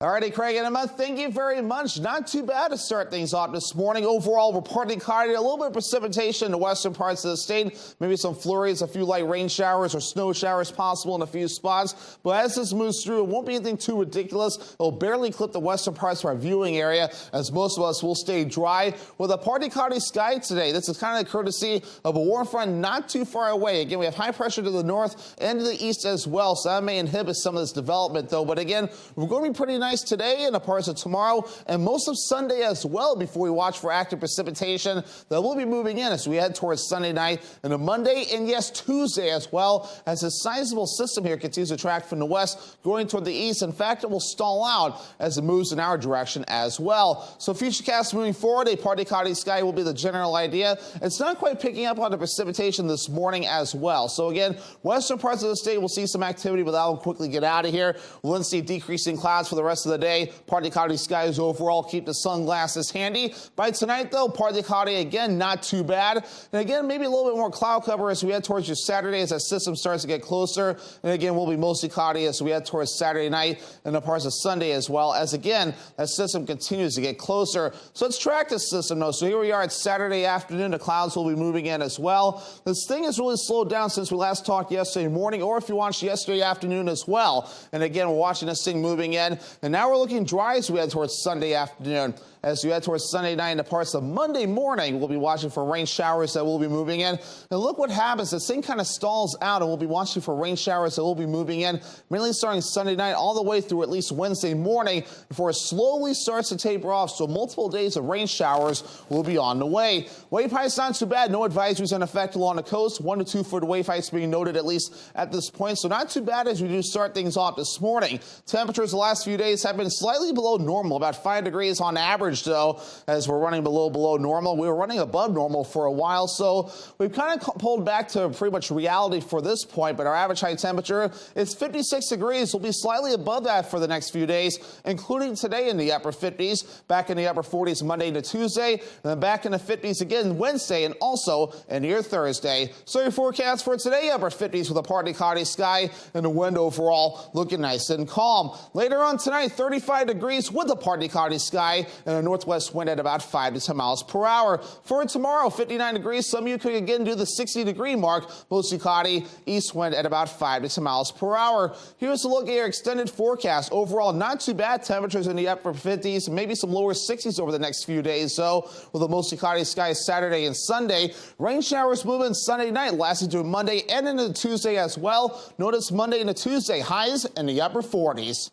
Alrighty, Craig and Emma, thank you very much. Not too bad to start things off this morning. Overall, we're partly cloudy, a little bit of precipitation in the western parts of the state. Maybe some flurries, a few light rain showers or snow showers possible in a few spots. But as this moves through, it won't be anything too ridiculous. It'll barely clip the western parts of our viewing area, as most of us will stay dry with a partly cloudy sky today. This is kind of courtesy of a warm front not too far away. Again, we have high pressure to the north and to the east as well, so that may inhibit some of this development, though. But again, we're going to be pretty nice today and a parts of tomorrow and most of Sunday as well before we watch for active precipitation that will be moving in as we head towards Sunday night and a Monday and yes, Tuesday as well, as a sizable system here continues to track from the west going toward the east. In fact, it will stall out as it moves in our direction as well. So futurecast moving forward, a partly cloudy sky will be the general idea. It's not quite picking up on the precipitation this morning as well. So again, western parts of the state will see some activity, but that will quickly get out of here. We'll then see decreasing clouds for the rest of the day. Partly cloudy skies overall. Keep the sunglasses handy. By tonight, though, partly cloudy again, not too bad. And again, maybe a little bit more cloud cover as we head towards your Saturday as that system starts to get closer. And again, we'll be mostly cloudy as we head towards Saturday night and the parts of Sunday as well, as again, that system continues to get closer. So let's track this system, though. So here we are at Saturday afternoon. The clouds will be moving in as well. This thing has really slowed down since we last talked yesterday morning, or if you watched yesterday afternoon as well. And again, we're watching this thing moving in. And now we're looking dry as we head towards Sunday afternoon. As we head towards Sunday night and the parts of Monday morning, we'll be watching for rain showers that will be moving in. And look what happens. This thing kind of stalls out, and we'll be watching for rain showers that will be moving in, mainly starting Sunday night all the way through at least Wednesday morning before it slowly starts to taper off. So multiple days of rain showers will be on the way. Wave heights not too bad. No advisories in effect along the coast. 1 to 2 foot wave heights being noted at least at this point. So not too bad as we do start things off this morning. Temperatures the last few days have been slightly below normal, about 5 degrees on average, though, as we're running below normal. We were running above normal for a while, so we've kind of pulled back to pretty much reality for this point, but our average high temperature is 56 degrees. We'll be slightly above that for the next few days, including today in the upper 50s, back in the upper 40s Monday to Tuesday, and then back in the 50s again Wednesday and also in your Thursday. So your forecast for today, upper 50s with a partly cloudy sky and the wind overall looking nice and calm. Later on tonight, 35 degrees with a partly cloudy sky and a northwest wind at about 5 to 10 miles per hour. For tomorrow, 59 degrees. Some of you could again do the 60-degree mark. Mostly cloudy, east wind at about 5 to 10 miles per hour. Here's a look at your extended forecast. Overall, not too bad. Temperatures in the upper 50s, maybe some lower 60s over the next few days. So with a mostly cloudy sky Saturday and Sunday, rain showers moving Sunday night, lasting through Monday and into Tuesday as well. Notice Monday into Tuesday, highs in the upper 40s.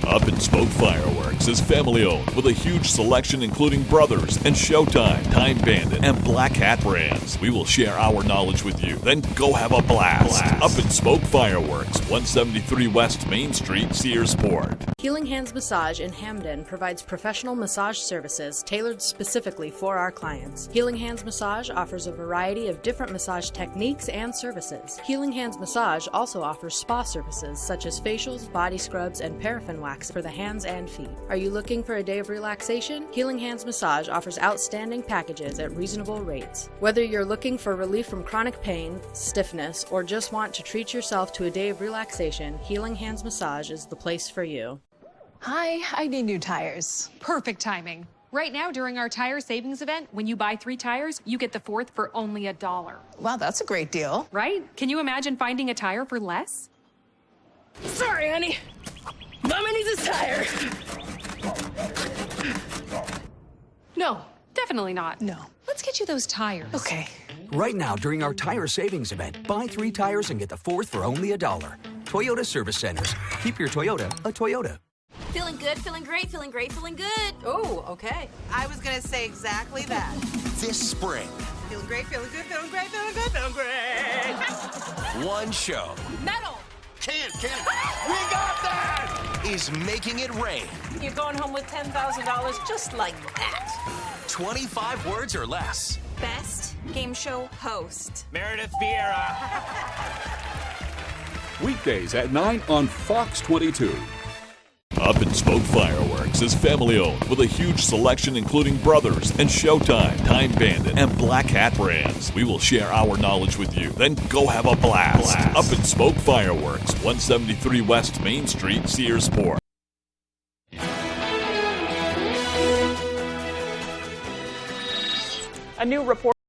Up in Smoke Fireworks is family-owned with a huge selection including Brothers and Showtime, Time Bandit, and Black Hat brands. We will share our knowledge with you, then go have a blast. Up in Smoke Fireworks, 173 West Main Street, Searsport. Healing Hands Massage in Hamden provides professional massage services tailored specifically for our clients. Healing Hands Massage offers a variety of different massage techniques and services. Healing Hands Massage also offers spa services such as facials, body scrubs, and paraffin wax for the hands and feet. Are you looking for a day of relaxation? Healing Hands Massage offers outstanding packages at reasonable rates. Whether you're looking for relief from chronic pain, stiffness, or just want to treat yourself to a day of relaxation, Healing Hands Massage is the place for you. Hi, I need new tires. Perfect timing. Right now, during our tire savings event, when you buy 3 tires, you get the 4th for only $1. Wow, that's a great deal. Right? Can you imagine finding a tire for less? Sorry, honey. Mama needs a tire. No, definitely not. No. Let's get you those tires. Okay. Right now, during our tire savings event, buy 3 tires and get the 4th for only $1. Toyota Service Centers. Keep your Toyota a Toyota. Feeling good, feeling great, feeling great, feeling good. Oh, okay. I was going to say exactly that. This spring, Feeling great, feeling good, feeling great, feeling good, feeling great. one show Metal. we got that! Is making it rain. You're going home with $10,000 just like that. 25 words or less. Best game show host. Meredith Vieira. Weekdays at 9 on Fox 22. Up in Smoke Fireworks WFVX is family-owned with a huge selection including Brothers and Showtime, Time Bandit, and Black Hat brands. We will share our knowledge with you, then go have a blast. Up in Smoke Fireworks, 173 West Main Street, Searsport. A new report